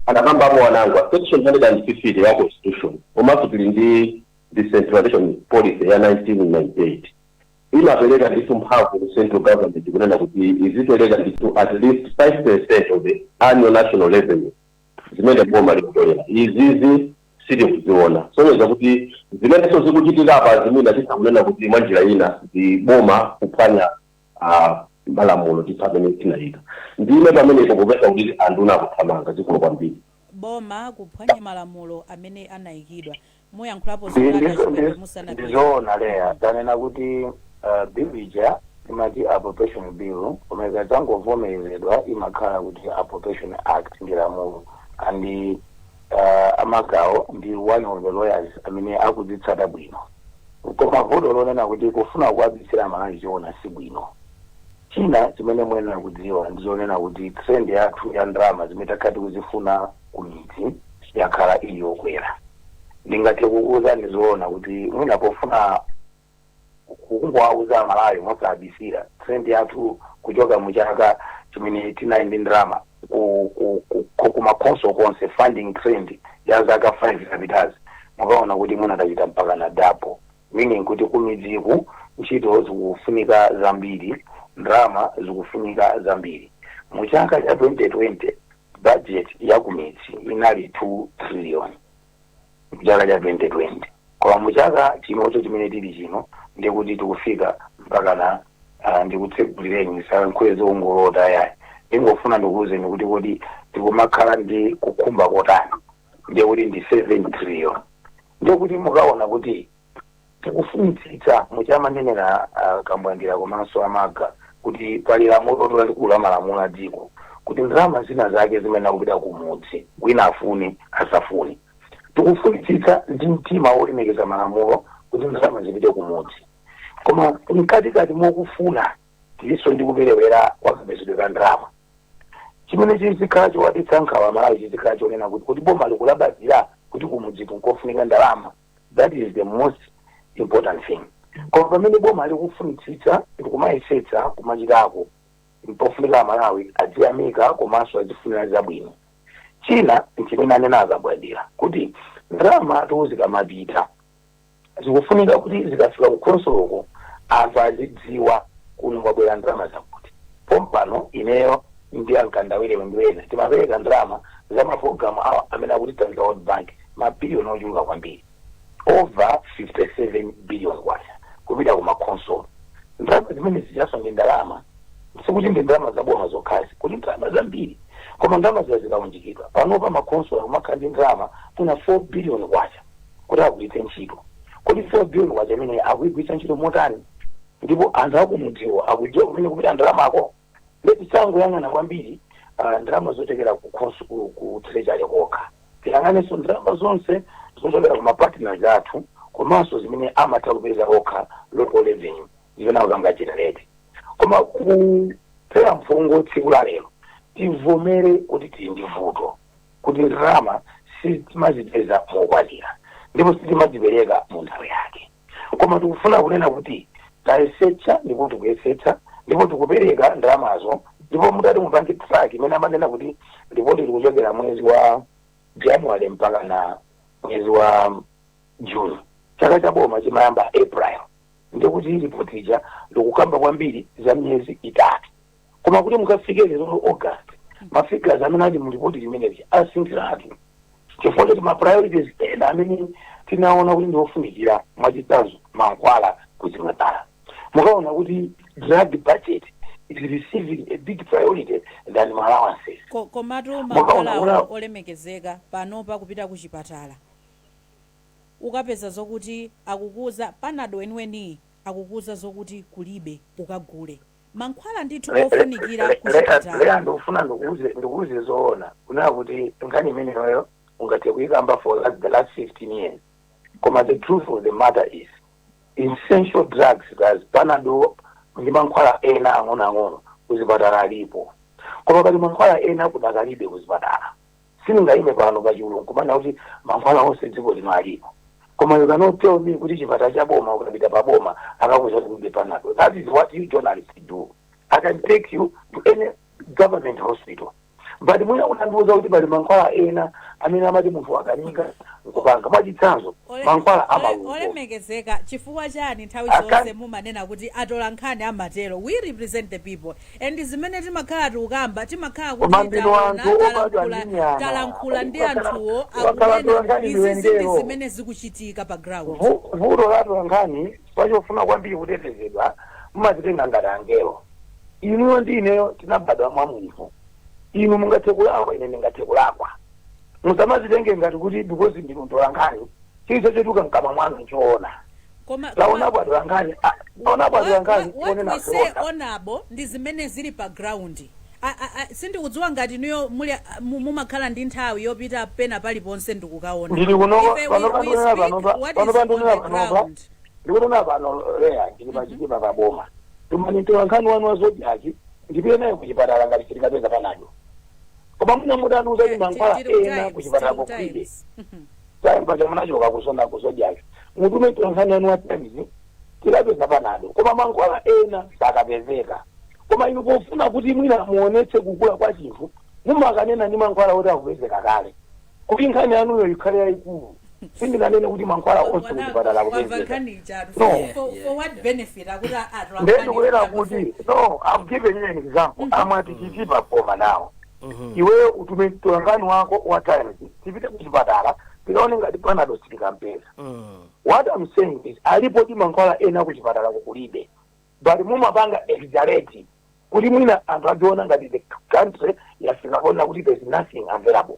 anakambapo wanangwa section 150 ya constitution komanso tili ndi decentralization policy ya 1998 imapereka ndithu mphamvu ku central government kunena kuti izipereka ndithu at least 5% of the annual national revenue zimene boma likutolera. Izizi sitikuziona soneza kuti zimenenso zikuchitika apa zimene tisakunena kuti mwanjira ina ndi boma kuphwanya malamulo tipamene tinayika. Ndime pamene ikupeza kuti anduna akuthamanga zikulo kwambiri boma kuphwanya malamulo amene anayikidwa. Muyankhulapo ndizoona leya tanena kuti bibija imati appropriation bill omega tangovomerezedwa imakhala kuti appropriation act ndi lamulo and amagawo ndi one of the lawyers amene akudzitsata bwino. Koma voto lonena kuti kufuna kuwabisira malazi chiona si bwino. China chimene mwenera kudziwa ndizonena kuti trend yathu ya ndalama zimene takati kuzifuna kumidzi yakhala ili yokwera. Ndingati kukuza ndizoona kuti mwina pofuna kungowauza malawi mosabisira trend yathu kuchoka muchaka chimene tinayi ndi ndalama kumakhonso konse funding trend ya zaka 5 zapitazi mukaona kuti munatachita mpaka na double, meaning kuti kumidziku ntchito zikufunika zambiri, ndalama zikufunika zambiri. Mu chaka cha 2020 budget ya kumidzi inali 2 trillion mchaka cha 2020, koma mu chaka chinocho chimene tili chino ndikuti tikufika mpaka na ndikutsegulireni salankhule zongolota yayi. Ingofuna ndikuwuzeni kuti kodi tikumakhala ndi kukhumba kotani, ndikuti ndi 7 trillion. Ndikuti mukaona kuti tikufunitsitsa muchamanenera kambwandira komanso amaga kuti pali lamulo lalikulu la malamulo a dziko kuti ndalama zina zake zimene kupita kumudzi wina afune asafune. Tikufunitsitsa ndi mtima wolemekeza malamulo kuti ndalama zipite kumudzi, koma mkatikati mokufuna tilinso ndi kuperewera kwakapezedwe ka ndalama. Chimene chizikhala chowaditsa nkhawa Malawi chizikhala chonena kuti boma likulabadira kuti kumudzi kunkofunika ndalama. That is the most important thing. Koma pamene boma likufunitsitsa likumayesetsa kumachitako mpofunika Malawi adziyamika komanso azifunira zabwino. China nchimene anena akabwadira kuti ndalama zikamapita zikufunika kuti zikafika kukhonsoloko anthu azidziwa kuno kwabwera ndalama zakuti. Pompano ineyo ndi ankandawire wena timapereka ndalama za mapulogalamu awa amene akuti Tanzania World Bank mabiliyoni ochuluka kwambiri, over 57 billion kwacha kupita kumakhonsolo. Ndalama zimene zijaso ndi ndalama, sikuti ndi ndalama zaboma zokhazi, kuti ndalama zambiri, koma ndalama zikaunjikidwa panopa makhonsolo kumakhala ndi ndalama kuna 4 billion kwacha kuti agwiritse ntchito. Kuti 4 billion kwacha imene akuyigwiritsa ntchito motani, ndipo anthu akumudziwo akudziwa kumene kupita ndalamako. Leti changu yang'ana kwambiri ndalama zochokera ku treasury kokha, tiyang'anenso ndalama zonse zochokera ku mapartners athu komanso zimene amatha kupeza okha local revenue zimene akangachiterete. Koma kuphera mfungo tsiku la lero tivomere kuti tili ndi vuto, kuti ndalama sitimazipeza mokwanira ndipo sitimazipereka mu nthawi yake. Koma tikufuna kunena kuti tayesetsa ndipo tikuyesetsa ndipo tikupereka ndalamazo, ndipo mutati mupange track imene amanena kuti ripoti likuchokera mwezi wa January mpaka na mwezi wa June. Chaka cha boma chimayamba April, ndikuti ripoti ija ndikukamba kwambiri za myezi itatu. Koma kuti mukafike lero August mafigures amene ali mu ripoti limeneji asinthiratu, chifukwa kuti ma priorities ena amene tinaona kuti ndiofunikira mwachitsanzo mankhwala kuchipatala. Mukaona kuti drug budget is receiving a big priority than allowances. Komatu mankhwala olemekezeka panopa kupita kuchipatala ukapeza zokuti akukuza panado eniweni akukuza zokuti kulibe ukagule mankhwala ndithu ofunikira kuchipatala. Lea ndofuna ndikuuze zoona kunena kuti nkhani imeneyo ungathe kuyikamba for the last 15 years. Koma the truth of the matter is essential drugs as Panadol ndi mankhwala ena ang'ono kuzipatala alipo. Koma pali mankhwala ena kudakalibe kuzipatala. Sindingaime pano pa chilungu kumana kuti mankhwala onse dziko lino alipo. Koma you cannot tell me kuti chipatala cha boma ukapita pa boma akakuza kuti Panadol. That is what you journalists do. I can take you to any government hospital. But mwina unandiuza kuti pali mankhwala ena amene amati munthu akanika kupanga mwachitsanzo mankhwala amaluko olemekezeka chifukwa chani nthawi zonse mumanena kuti atola nkhani amatero. We represent the people and zimene timakhala tikukamba timakhala kuti talankhula ndi anthuwo akunena izi zimene zikuchitika pa ground. Vuto la atola nkhani pachofuna kwambiri kutetezedwa mumazitenga ngati angelo. Inuyo ndi ineyo tinabadwa mwa munthu. Inu mungathe kulakwa ine ndingathe kulakwa. Musamazitenge ngati kuti because ndi atola nkhani chizo chetuka mkama mwanu choona. Koma laona bwadwa nkhani what we say onabo ndi zimene zili pa ground. Sindikudziwa ngati niyo mumakhala ndi nthawi yopita pena paliponse ndikukaona. Ndili kuno ndikuona pano lea ndili pachitima pa boma. Tumanitola nkhani wanu wazodyachi ndipite naye kuchipatala ngati sitikapeza Panadol. Koma muna mudanuza kuti mankhwala ena kuchipatala kulibe. Sai mpacha munachoka kusona kuzodyachi. Mutume nkhani wanu watamizi tikapeza Panadol. Koma mankhwala ena sakapezeka. Koma inu pofuna kuti mwina muonetse kukula kwa chinthu mumakanena ndi mankhwala oti akupezeka kale kuti nkhani yanuyo ikhale yayikulu sindinanene kuti mankhwala onse kuchipatala akupezeka ndendikulera kuti no I'm giving you an example amati chitipa koma nawo iweyo utume mtolangani wako wa time tipite kuchipatala tikaone ngati panado sitikampeza what I'm saying is alipoti mankhwala ena kuchipatala kukulibe but mumapanga exaggerate kuti mwina anthu adziona ngati the country yafika kuona kuti there's nothing available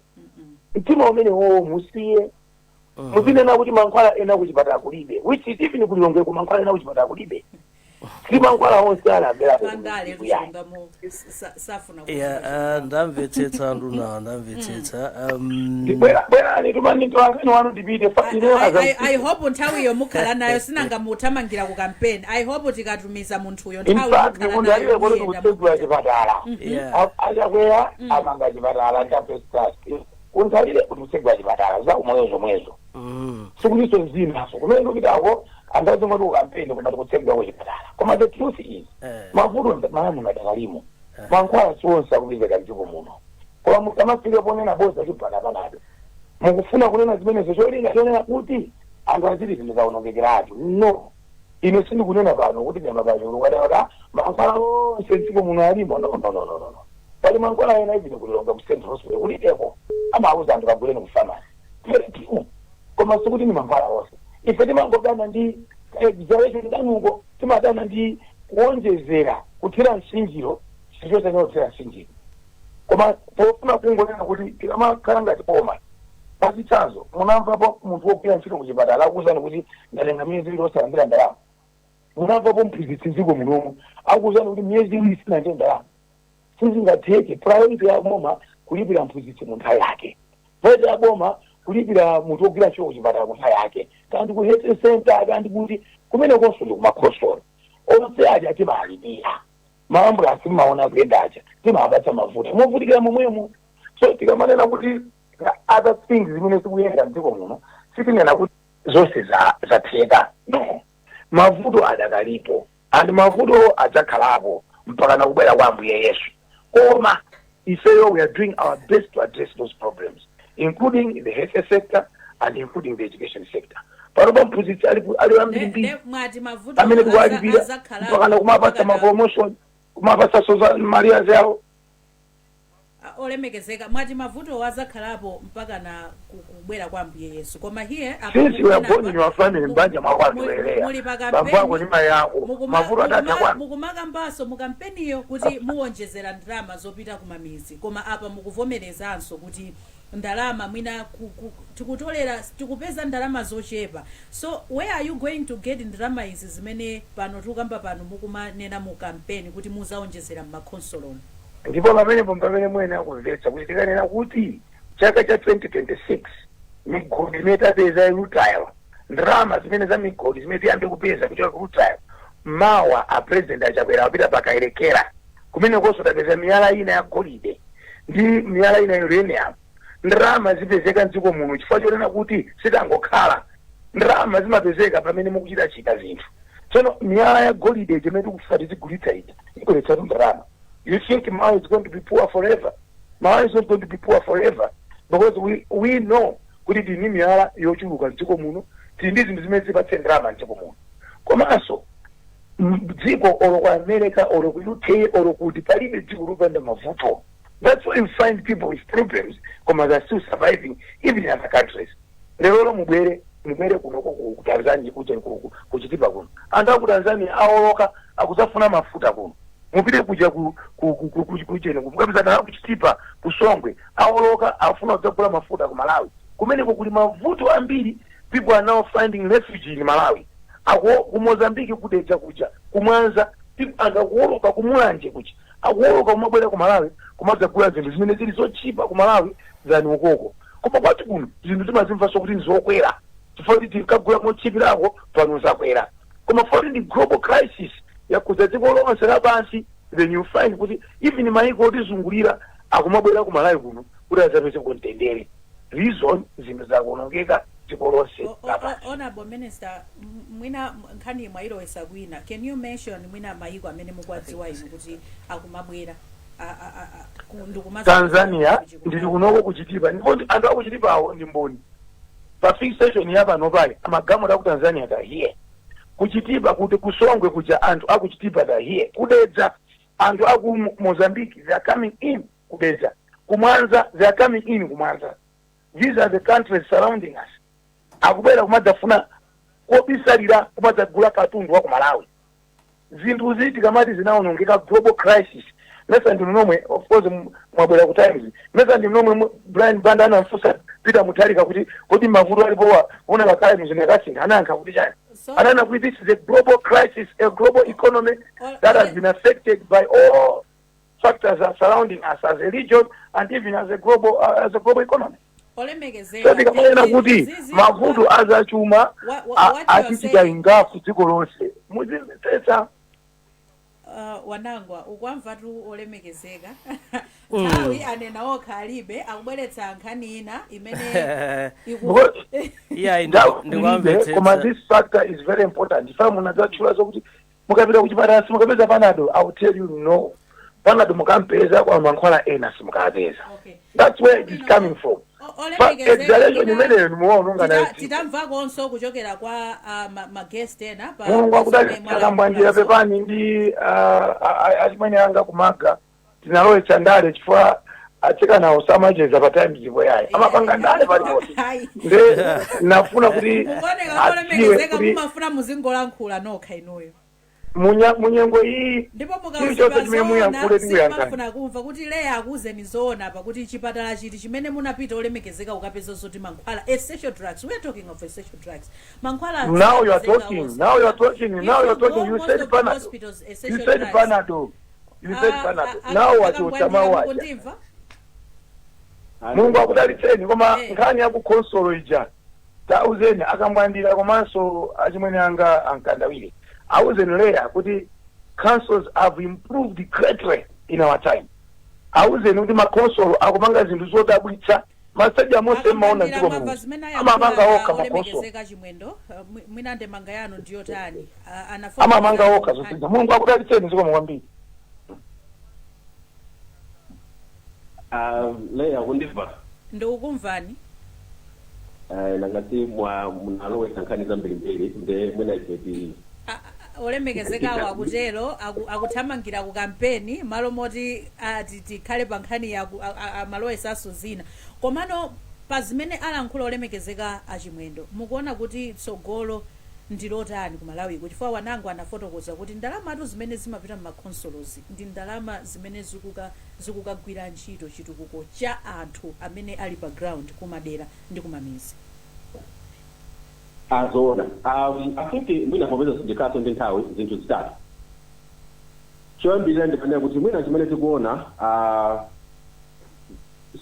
mtima umene wowo musiye muzinena kuti mankhwala ena kuchipatala kulibe which is even kulilongeko mankhwala ena kuchipatala kulibe si mankhwala onse ali available ndamvetsetsa nduna ndamvetsetsa bwerani tumani mtolangani wanu tipite I hope nthawi iyo mukhala nayo sinangamuthamangira ku campaign I hope tikatumiza munthuyo nthawi munthu alibe kuti kutsegula chipatala achakwera amanga chipatala ndapesitasi unthalire kuti kutsegula chipatala za umoyo zomwezo sikuliso zinaso kumene kupitako andazingoti kukampeni kumati kutsegula kuchipatala koma the truth is mavuto malamu ngadakalimo mankhwala sionse akupezeka mdziko muno koma musamafike ponena boza chipatala panado mukufuna kunena zimenezo cholinga chonena kuti anthu aziti zimikaonongekeratu no ine sindikunena pano kuti nyama pachulu kadakata mankhwala onse mdziko muno alimo no pali mankhwala ena ivine kulilonga ku Central Hospital kuliteko amauza anthu kaguleni ku pharmacy koma sikuti ni mankhwala onse ife timangogana ndi exaggeration danuko timadana ndi kuonjezera kuthira msinjiro chinthu chonse kuthira msinjiro koma pofuna kungonena kuti tikamakhala ngati poma pasitsanzo munamvapo munthu wogwira ntchito kuchipatala akuwuzani kuti ndatenga miyezi iwiri osalambira ndalama munamvapo mphunzitsi mdziko munomu akuwuzani kuti miyezi iwiri sinandire ndalama sizingatheke priority ya boma kulipira mphunzitsi mu nthawi yake priority ya boma kulipira munthu wogwira ntchito kuchipatala mu nthawi yake kandi ku health center kandi kuti kumene konso ndi kumakhosolo onse aja timalipira maambulansi mmaona kuyenda aja timabatsa mavuta movutikira momwemo so tikamanena kuti other things zimene zikuyenda mdziko muno sitinena kuti zonse zatheka no mavuto adakalipo and mavuto adzakhalapo mpaka nakubwera kwa Ambuye Yesu koma ifeyo we are doing our best to address those problems including the health sector and including the education sector panopa mphunzitsi ali ambiri amene tikuwalipira mpaka nakumapasa mapromotion kumapasa social maria zawo olemekezeka mwati mavuto wazakhalapo mpaka na kubwera kwa Ambuye Yesu koma here since we are born in your family mbanja mwakwatulelea bambako ni mai yako mavuto atatha kwanu mukumakambaso mukampeniyo kuti muwonjezera ndalama zopita kumamizi koma apa mukuvomerezanso kuti ndalama mwina tikutolera tikupeza ndalama zochepa so where are you going to get ndalama izi zimene pano tukamba pano mukumanena mu campaign kuti muzaonjezera mmakonsoloni ndipo pamene mwene akumvetsa kuti tikanena kuti chaka cha 2026 migodi imene tapeza irutile ndalama zimene za migodi zimene tiyambe kupeza kuchoka kurutile mawa a president achakwera apita pakayerekera kumene konso tapeza miyala ina ya golide ndi miyala ina ya uranium ndalama zipezeka mdziko muno chifukwa chonena kuti sitangokhala ndalama zimapezeka pamene mukuchita zinthu tsono miyala ya golide imene tikufuna tizigulitsa ija ikoletsatu ndalama. You think Mao is going to be poor forever? Mao is not going to be poor forever because we know kuti tini miyala yochuluka mdziko muno tindi zinthu zimene zipatse ndalama mdziko muno komanso dziko olo kwa America olo ku UK olo kuti palibe dziko lopanda mavuto. That's why you find people with problems koma they're still surviving even in other countries. Lero mubwere kunoko ku Tanzania kuchitipa kuno anthu aku Tanzania aoloka akuzafuna mafuta kuno mupite kuja kuchene kukapizana kuchitipa kusongwe aoloka afuna kuzagula mafuta ku Malawi kumeneko kuli mavuto ambiri. People are now finding refuge in Malawi ako ku Mozambique kudeja kuja kumwanza people angakuoloka kumulanje kuja akuoloka kumabwera ku Malawi kumadzagula zinthu zimene zili zochipa ku Malawi zani ukoko koma kwati kuno zinthu timazimva sokuti nzokwera chifukwa kuti tikagula mochipirako pano zakwera koma for the global crisis yakuza dziko lonse lapansi then you find kuti even maiko otizungulira akumabwera ku Malawi kuno kuti azapeze kontendere reason zinthu zakuonongeka dziko lonse lapansi. Honorable Minister, mwina nkhani mwailowesa kwina, can you mention mwina maiko amene mukwadziwa inu kuti akumabwera? Tanzania ndili kunoko kuchitipa ndipo anthu akuchitipawo ndi mboni pa fix station ya pano pale amagamula ku Tanzania da here kuchitipa kuti kusongwe kuja anthu akuchitipa da here kudedza anthu aku Mozambique they are coming in kudedza kumwanza they are coming in kumwanza. These are the countries surrounding us. Akubera kumadzafuna kobisalira kumadzagula katundu wa ku Malawi. Zinthu ziti kamati zinaonongeka global crisis. Mesa ndi nomwe of course mwabwera ku Times. Mesa ndi nomwe Brian Banda anamfusa Peter Mutharika kuti kodi mavuto alipowa una bakali mzinakasi anankha kuti chani. Anana kuti this is a global crisis, a global economy that has been affected by all factors are surrounding us as a region and even as a global economy. So tikamena kuti mavuto azachuma atitika ingafu dziko lonse muzimvetsa. Wanangwa ukwamva tu olemekezeka tawi anena okhalibe akubweretsa nkhani ina imene koma this factor is very important. If munadzatchula zokuti mukapita kuchipatala simukapeza panado, I will tell you no. Panado mukampeza kwa mankhwala ena simukapeza. That's where it is coming from. Exhalation imeneyo nimuona ngana titamva konso kuchokera kwa guest ena pa Mungu akudali akambwanjira pepani ndi achimene anga kumaga tinalowe chandale chifukwa acheka nawo samacheza pa Times ndipo yayi amapanga ndale paliposi nde nafuna kuti olemekezeka kumafuna muzingolankhula nokha inuyo munyengo iyi ndipo mukafuna kumva kuti leya akuzeni zoona pakuti chipatala chiti chimene munapita olemekezeka ukapeza zoti mankhwala essential drugs. We are talking of essential drugs. Mankhwala now you are talking you said Panado now wachotamawa Mungu akudalitseni koma nkhani yakukonsolo ija tauzeni akambwandira komanso achimwene anga ankandawire auzen leya kuti councils have improved greatly in our time. Auzen kuti makonsolo akupanga zinthu zodabwitsa masaja mose maona dziko muno amapanga okha makonsolo mwina ndemanga yanu ndiyo tani amapanga okha zopinza. Mungu akudalitseni ziko mwambiri. Leya kundimva ndikukumvani nangati munalowesa nkhani zambirimbiri nde mwina ifeti olemekezeka wakutelo akuthamangira ku kampeni malo moti tikhale pa nkhani ya malowesaso zina komano pa zimene alankhula olemekezeka achimwendo mukuona kuti tsogolo ndilotani ku Malawi kuti chifukwa wanangu anafotokoza kuti ndalama atu zimene zimapita m'makhonsolozi ndi ndalama zimene zikukagwira ntchito chitukuko cha anthu amene ali pa ground kumadera ndi kumamizi. Azona I think mwina popeza sindikaso ndi nthawi zinthu zitatu. Choyambirira ndipanena kuti mwina chimene tikuona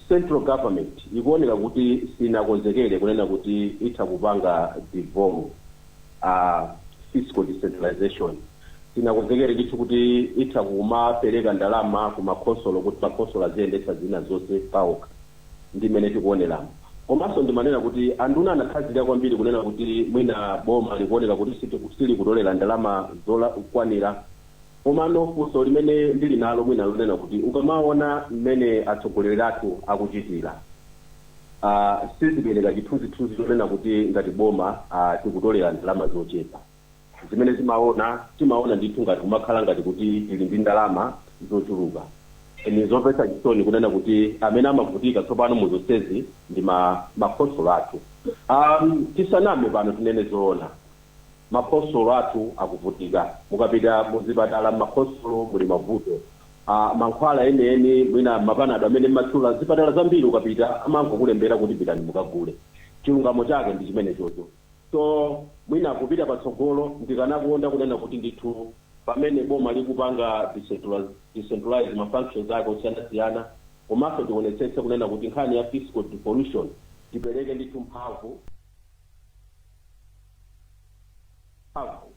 central government ikuoneka kuti sinakonzekere kunena kuti itha kupanga devolve fiscal decentralization. Sinakonzekere ndithu kuti itha kumapereka ndalama ku makonsolo kuti makonsolo aziyendetsa zina zonse paokha ndi mmene tikuoneramo. Komanso ndimanena kuti anduna anakhazika kwambiri kunena kuti mwina boma likuoneka kuti sili kutolera ndalama zokwanira. Komano funso limene ndili nalo mwina lunena kuti ukamaona mmene atsogoleri athu akuchitira sizipereka chithunzithunzi chonena kuti ngati boma tikutolera ndalama zochepa. Zimene timaona ndithu ngati kumakhala ngati kuti ili ndi ndalama zochuluka. Ni zopesa chisoni kunena kuti amene amavutika tsopano muzonsezi ndi makonsolo athu. Tisaname pano tinene zoona makonsolo athu akuvutika. Mukapita muzipatala makonsolo muli mavuto. Mankhwala ene mwina mapanado amene matchula zipatala zambiri ukapita amangokulembera kuti pitani mukagule. Chilungamo chake ndi chimene chocho. So mwina kupita patsogolo ndikanakuonda kunena kuti ndithu pamene boma likupanga decentralize mafunctions ake osiyana-siyana komanso tionetsetse kunena kuti nkhani ya fiscal devolution tipereke ndithu mphamvu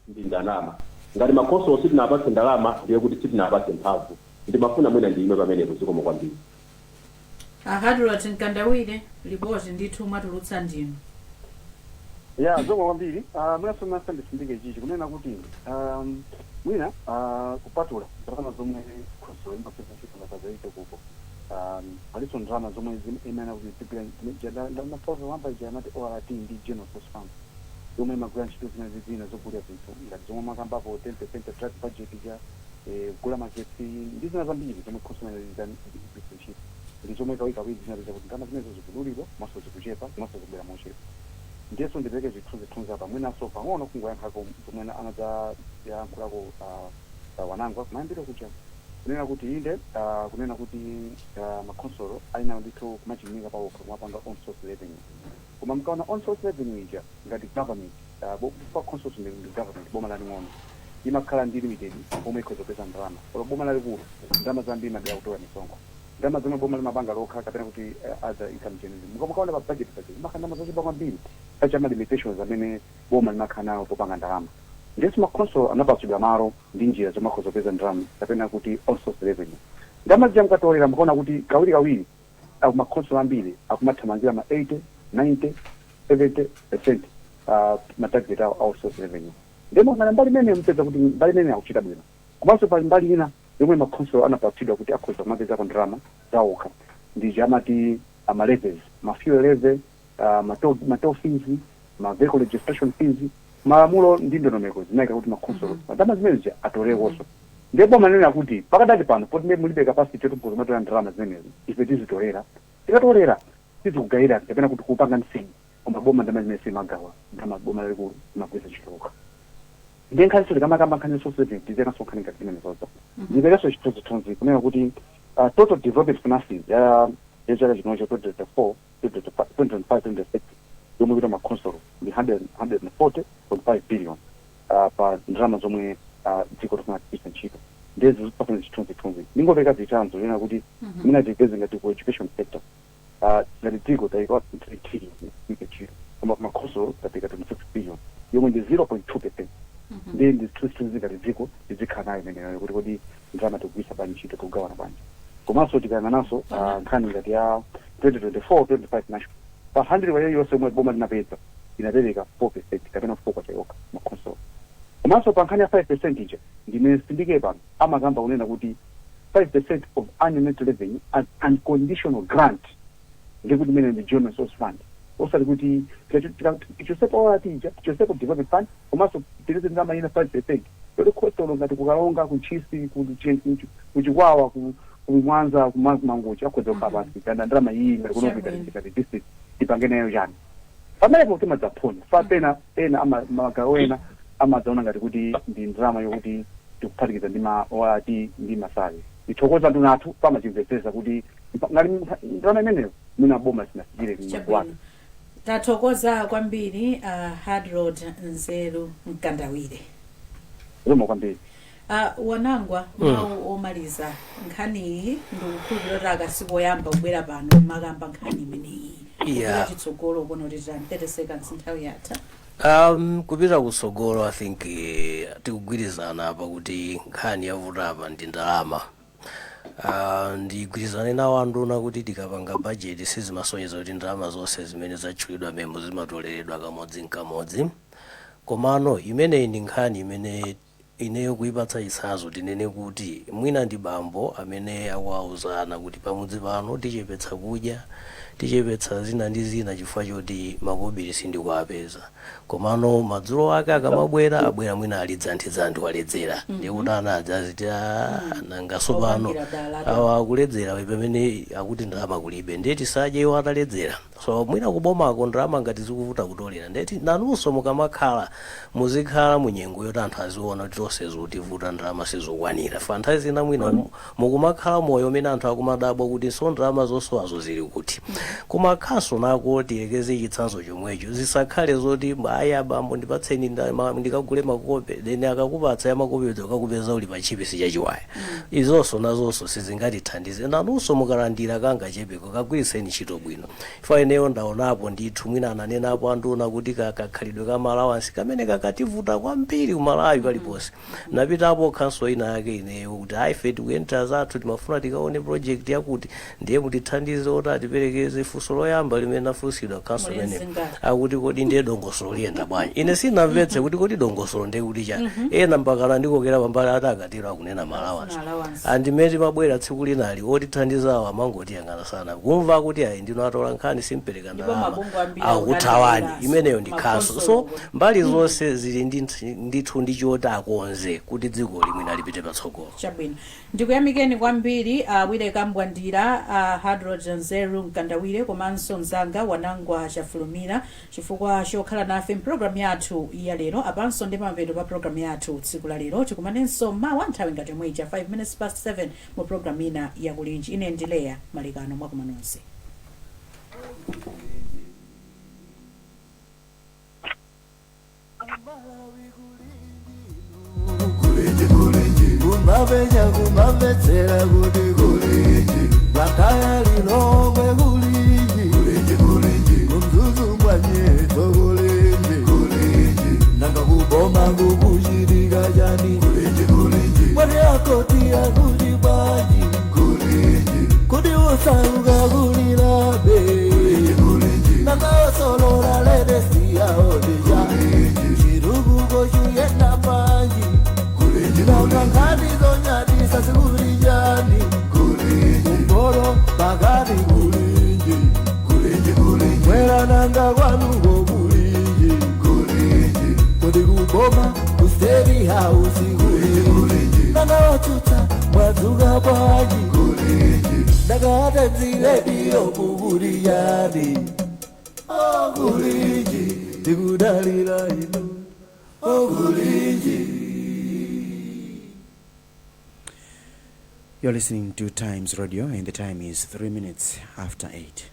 ndi ndalama. Ngati makonsolo sitinapatse ndalama ndiye kuti sitinapatse mphamvu. Ndimafuna mwina ndiyime pamenepo zikomo kwambiri. Ahadula tinkandawire ripoti ndithu mwatulutsa ndinu. ya zomwe kwambiri mwina sindisindike chichi kunena kuti mwina kupatula ndalama zomwe khonsolo imapeza chipangakazaite kuko paliso ndalama zomwe imene kuti ndamapota janati ORT ndi General Source Fund zomwe imagwira ntchito zina zogulira zinthu ngati zomwe makambapo 10% drug budget ja kugula magetsi ndi zina zambiri zomwe khonsolo imagwira ntchito ndi zomwe kawiri zinapeza kuti ndalama zimenezo zikudulidwa maso zikuchepa maso zikubwera mochepa. Ndiyeso ndipeke zithunzi apa mwinaso pang'ono kungoyankhako zomwe anadza yankhulako wanangwa kumayambiro kucha kunena kuti inde kunena kuti makhonsolo ayina ndithu kumachimika pawokha kumapanga on source revenue koma mkaona on source revenue ija ngati government pa khonsolo ndi government boma laling'ono imakhala ndi limited pomwe ikhoza kupeza ndalama koma boma lalikulu ndalama zambiri madera kutola misonkho ndalama zomwe boma limapanga lokha kapena kuti other income generation mukaona pa budget imakhala ndalama zochepa kwambiri pachama limitations amene boma limakhala nawo popanga ndalama. Ndiyeso makhonsolo anapatsidwa malo ndi njira zomwe akhoza kupeza ndalama kapena kuti on source revenue. Ndalama zija mukatolera mukaona kuti kawiri makhonsolo ambiri akumathamangira ma 80, 90, 70% matarget awo on source revenue. Ndemo kana mbali imene mpeza kuti mbali imene akuchita bwino. Komanso pali mbali ina yomwe makhonsolo anapatsidwa kuti akhoza kumapezako ndalama zawokha. Ndi amati ama-levies, ma-fuel levy, ma-toll fees, ma-vehicle registration fees, malamulo ndi ndondomeko zinayika kuti makhonsolo ndalama zimenezi atolekonso. Ndipo manena kuti pakadali pano poti mulibe capacity yokuti mukhoza ndalama zimenezi ife tizitolera tikatolera tizikugayira kapena kuti kupanga msingi koma boma ndalama zimene simagawa ndalama boma lalikulu imagwiritsa ntchito lokha. Ndiye nkhaninso likamakamba nkhaninso saving tiziyanaso nkhaninga zimenezozo ndipekaso chithunzithunzi kunena kuti total development finances ya chaka chino cha 2024 2025 yomwe kuita makhonsolo ndi 140.5 billion pa ndalama zomwe dziko lofuna kupita ntchito ndezi zipafuna chithunzithunzi ndingopeka zitsanzo lena kuti mina tipeze ngati ku education sector ngati dziko taika 3 trillion kupita ntchito koma makhonsolo tapeka 26 billion yomwe ndi 0.2%. Ndi zithunzithunzi ngati dziko tizikhala nayo imeneyo kuti kodi ndalama tikugwiritsa bwanji ntchito tikugawana bwanji. Komanso tikayang'ananso nkhani ngati ya 2024-25 national pa 100 wa yonse omwe boma linapeza inapereka 4% kapena 4 kwachayoka makhonsolo. Komanso pa nkhani ya 5% ija ndimene sindike pano amakamba kunena kuti 5% of annual net revenue as unconditional grant ndikuti imene ndi General Source Fund osati kuti tichosepa ORT ija tichosepa development fund komanso tilize ndalama ina 5% yoti khonsolo ngati kukalonga kuchisi kuchikwawa kumwanza kumangochi akhoza kukhala pansi kana ndalama iyi ngati kunopita ngati district ipange nayo chani pamenepo kuti madzaphona fa pena magawo ena amadzaona ngati kuti ndi ndalama yokuti tikuphatikiza ndi ma ORT ndi masali ithokoza anthu nathu pamachimvetsetsa kuti ngati ndalama imeneyo mwina boma sinasichire kumwatu. Tathokoza kwambiri Harold Nzeru Mkandawire. Zomwe kwambiri. Wanangwa mawu omaliza nkhani iyi ndikukhulupirira akasikoyamba kubwera pano makamba nkhani imeneyi. Yeah. Chitsogolo kuno titani 30 seconds nthawi yatha. Kupita kusogolo I think tikugwirizana apa kuti nkhani yavuta apa ndi ndalama. Ndigwirizane nawo anduna kuti tikapanga budget sizimasonyeza kuti ndalama zonse zimene zatchulidwa memo zimatoleredwa kamodzi. Komano imeneyi ndi nkhani imene ineyo kuipatsa chitsanzo tinene kuti mwina ndi bambo amene akuwauzana kuti pamudzi pano tichepetsa kudya tichepetsa zina ndi zina chifukwa choti makobiri sindikuapeza. Komano madzulo ake akamabwera abwera mwina alidzanthizanthi waledzera ndikuti anadza aziti nangaso pano awa akuledzera pamene akuti ndalama kulibe ndeti sadye iwo ataledzera. So mwina kubomako ndalama ngati zikuvuta kutolera ndeti nanunso mukamakhala muzikhala munyengo yoti anthu aziona kuti tonse zikutivuta ndalama sizokwanira fanthazi zina mwina mukumakhala moyo umene anthu akumadabwa kuti so ndalama zosowazo zili kuti kumakhaso nako tiyekeze chitsanzo chomwecho zisakhale zoti aya bambo ndipatseni ndikagule makope then akakupatsa ya makope ukakupeza uli pachipisi chachiwaya. Izonso nazonso sizingatithandize nanunso mukalandira kangachepeko kagwiriseni ntchito bwino. Ifa ineyo ndaonapo ndithu mwina ananenapo anduna kuti kakhalidwe ka Malawansi kamene kakativuta kwambiri kumalawi paliponse. Napitapo khanso ina yake ineyo kuti ife tikuyenda zathu timafuna tikaone project yakuti ndiye mutithandize oti atipereke ndivomeze funso loyamba limene nafunsidwa kanso Mulezi mene ngati. akuti kodi ndiye dongosolo liyenda bwanji. Ine sinamvetse kuti kodi dongosolo ndiye kuti cha ena mpakana ndikokera pambali ati akatero akunena malawansi allowance. andimeti mabwera tsiku linali otithandizawo amangoti yang'ana sana kumva kuti ayi ndino atola nkhani simpereka Ndipo ndalama mabungwe ambiri akuthawani akulandira imeneyo ndi khanso so makonsolo. mbali zonse zili ndithu ndi choti akonze kuti dziko limwe lipite patsogolo. Chabwino ndikuyamikeni kwambiri Wile Kambwandira Hydrogen Nzeru Mkandawire komanso mzanga Wanangwa Chafulumira chifukwa chokhala nafe mpulogalamu yathu ya lero apanso ndi mapeto pa pulogalamu yathu tsiku la lero tikumanenso mawa nthawi ngati yomwe ija 5 minutes past 7 mu pulogalamu ina ya Kulinji. Ine ndileya Malikano mwakuma nonse. kumavenya kumavetsera kuti kulinji vakaya lilongwe kulinji kumzuzumbwa nyeto kulinji nanga kuboma kukuchitika chani mwati akoti akuti bwanji kuti usauka kulilabe nanga osolola letesiyaodeja chirukuko chuyenda panji nangangani zonyadisa sikulijani kumboro pakati kulinji mwera nanga kwanuko kulinji kuti kuboma kusteri hausi kulinji nanga otuta mwadzuka bwanji ndakaatenzirediyo kukulijani kulinji ndikudalira inu kulinji. You're listening to Times Radio, and the time is 3 minutes after 8.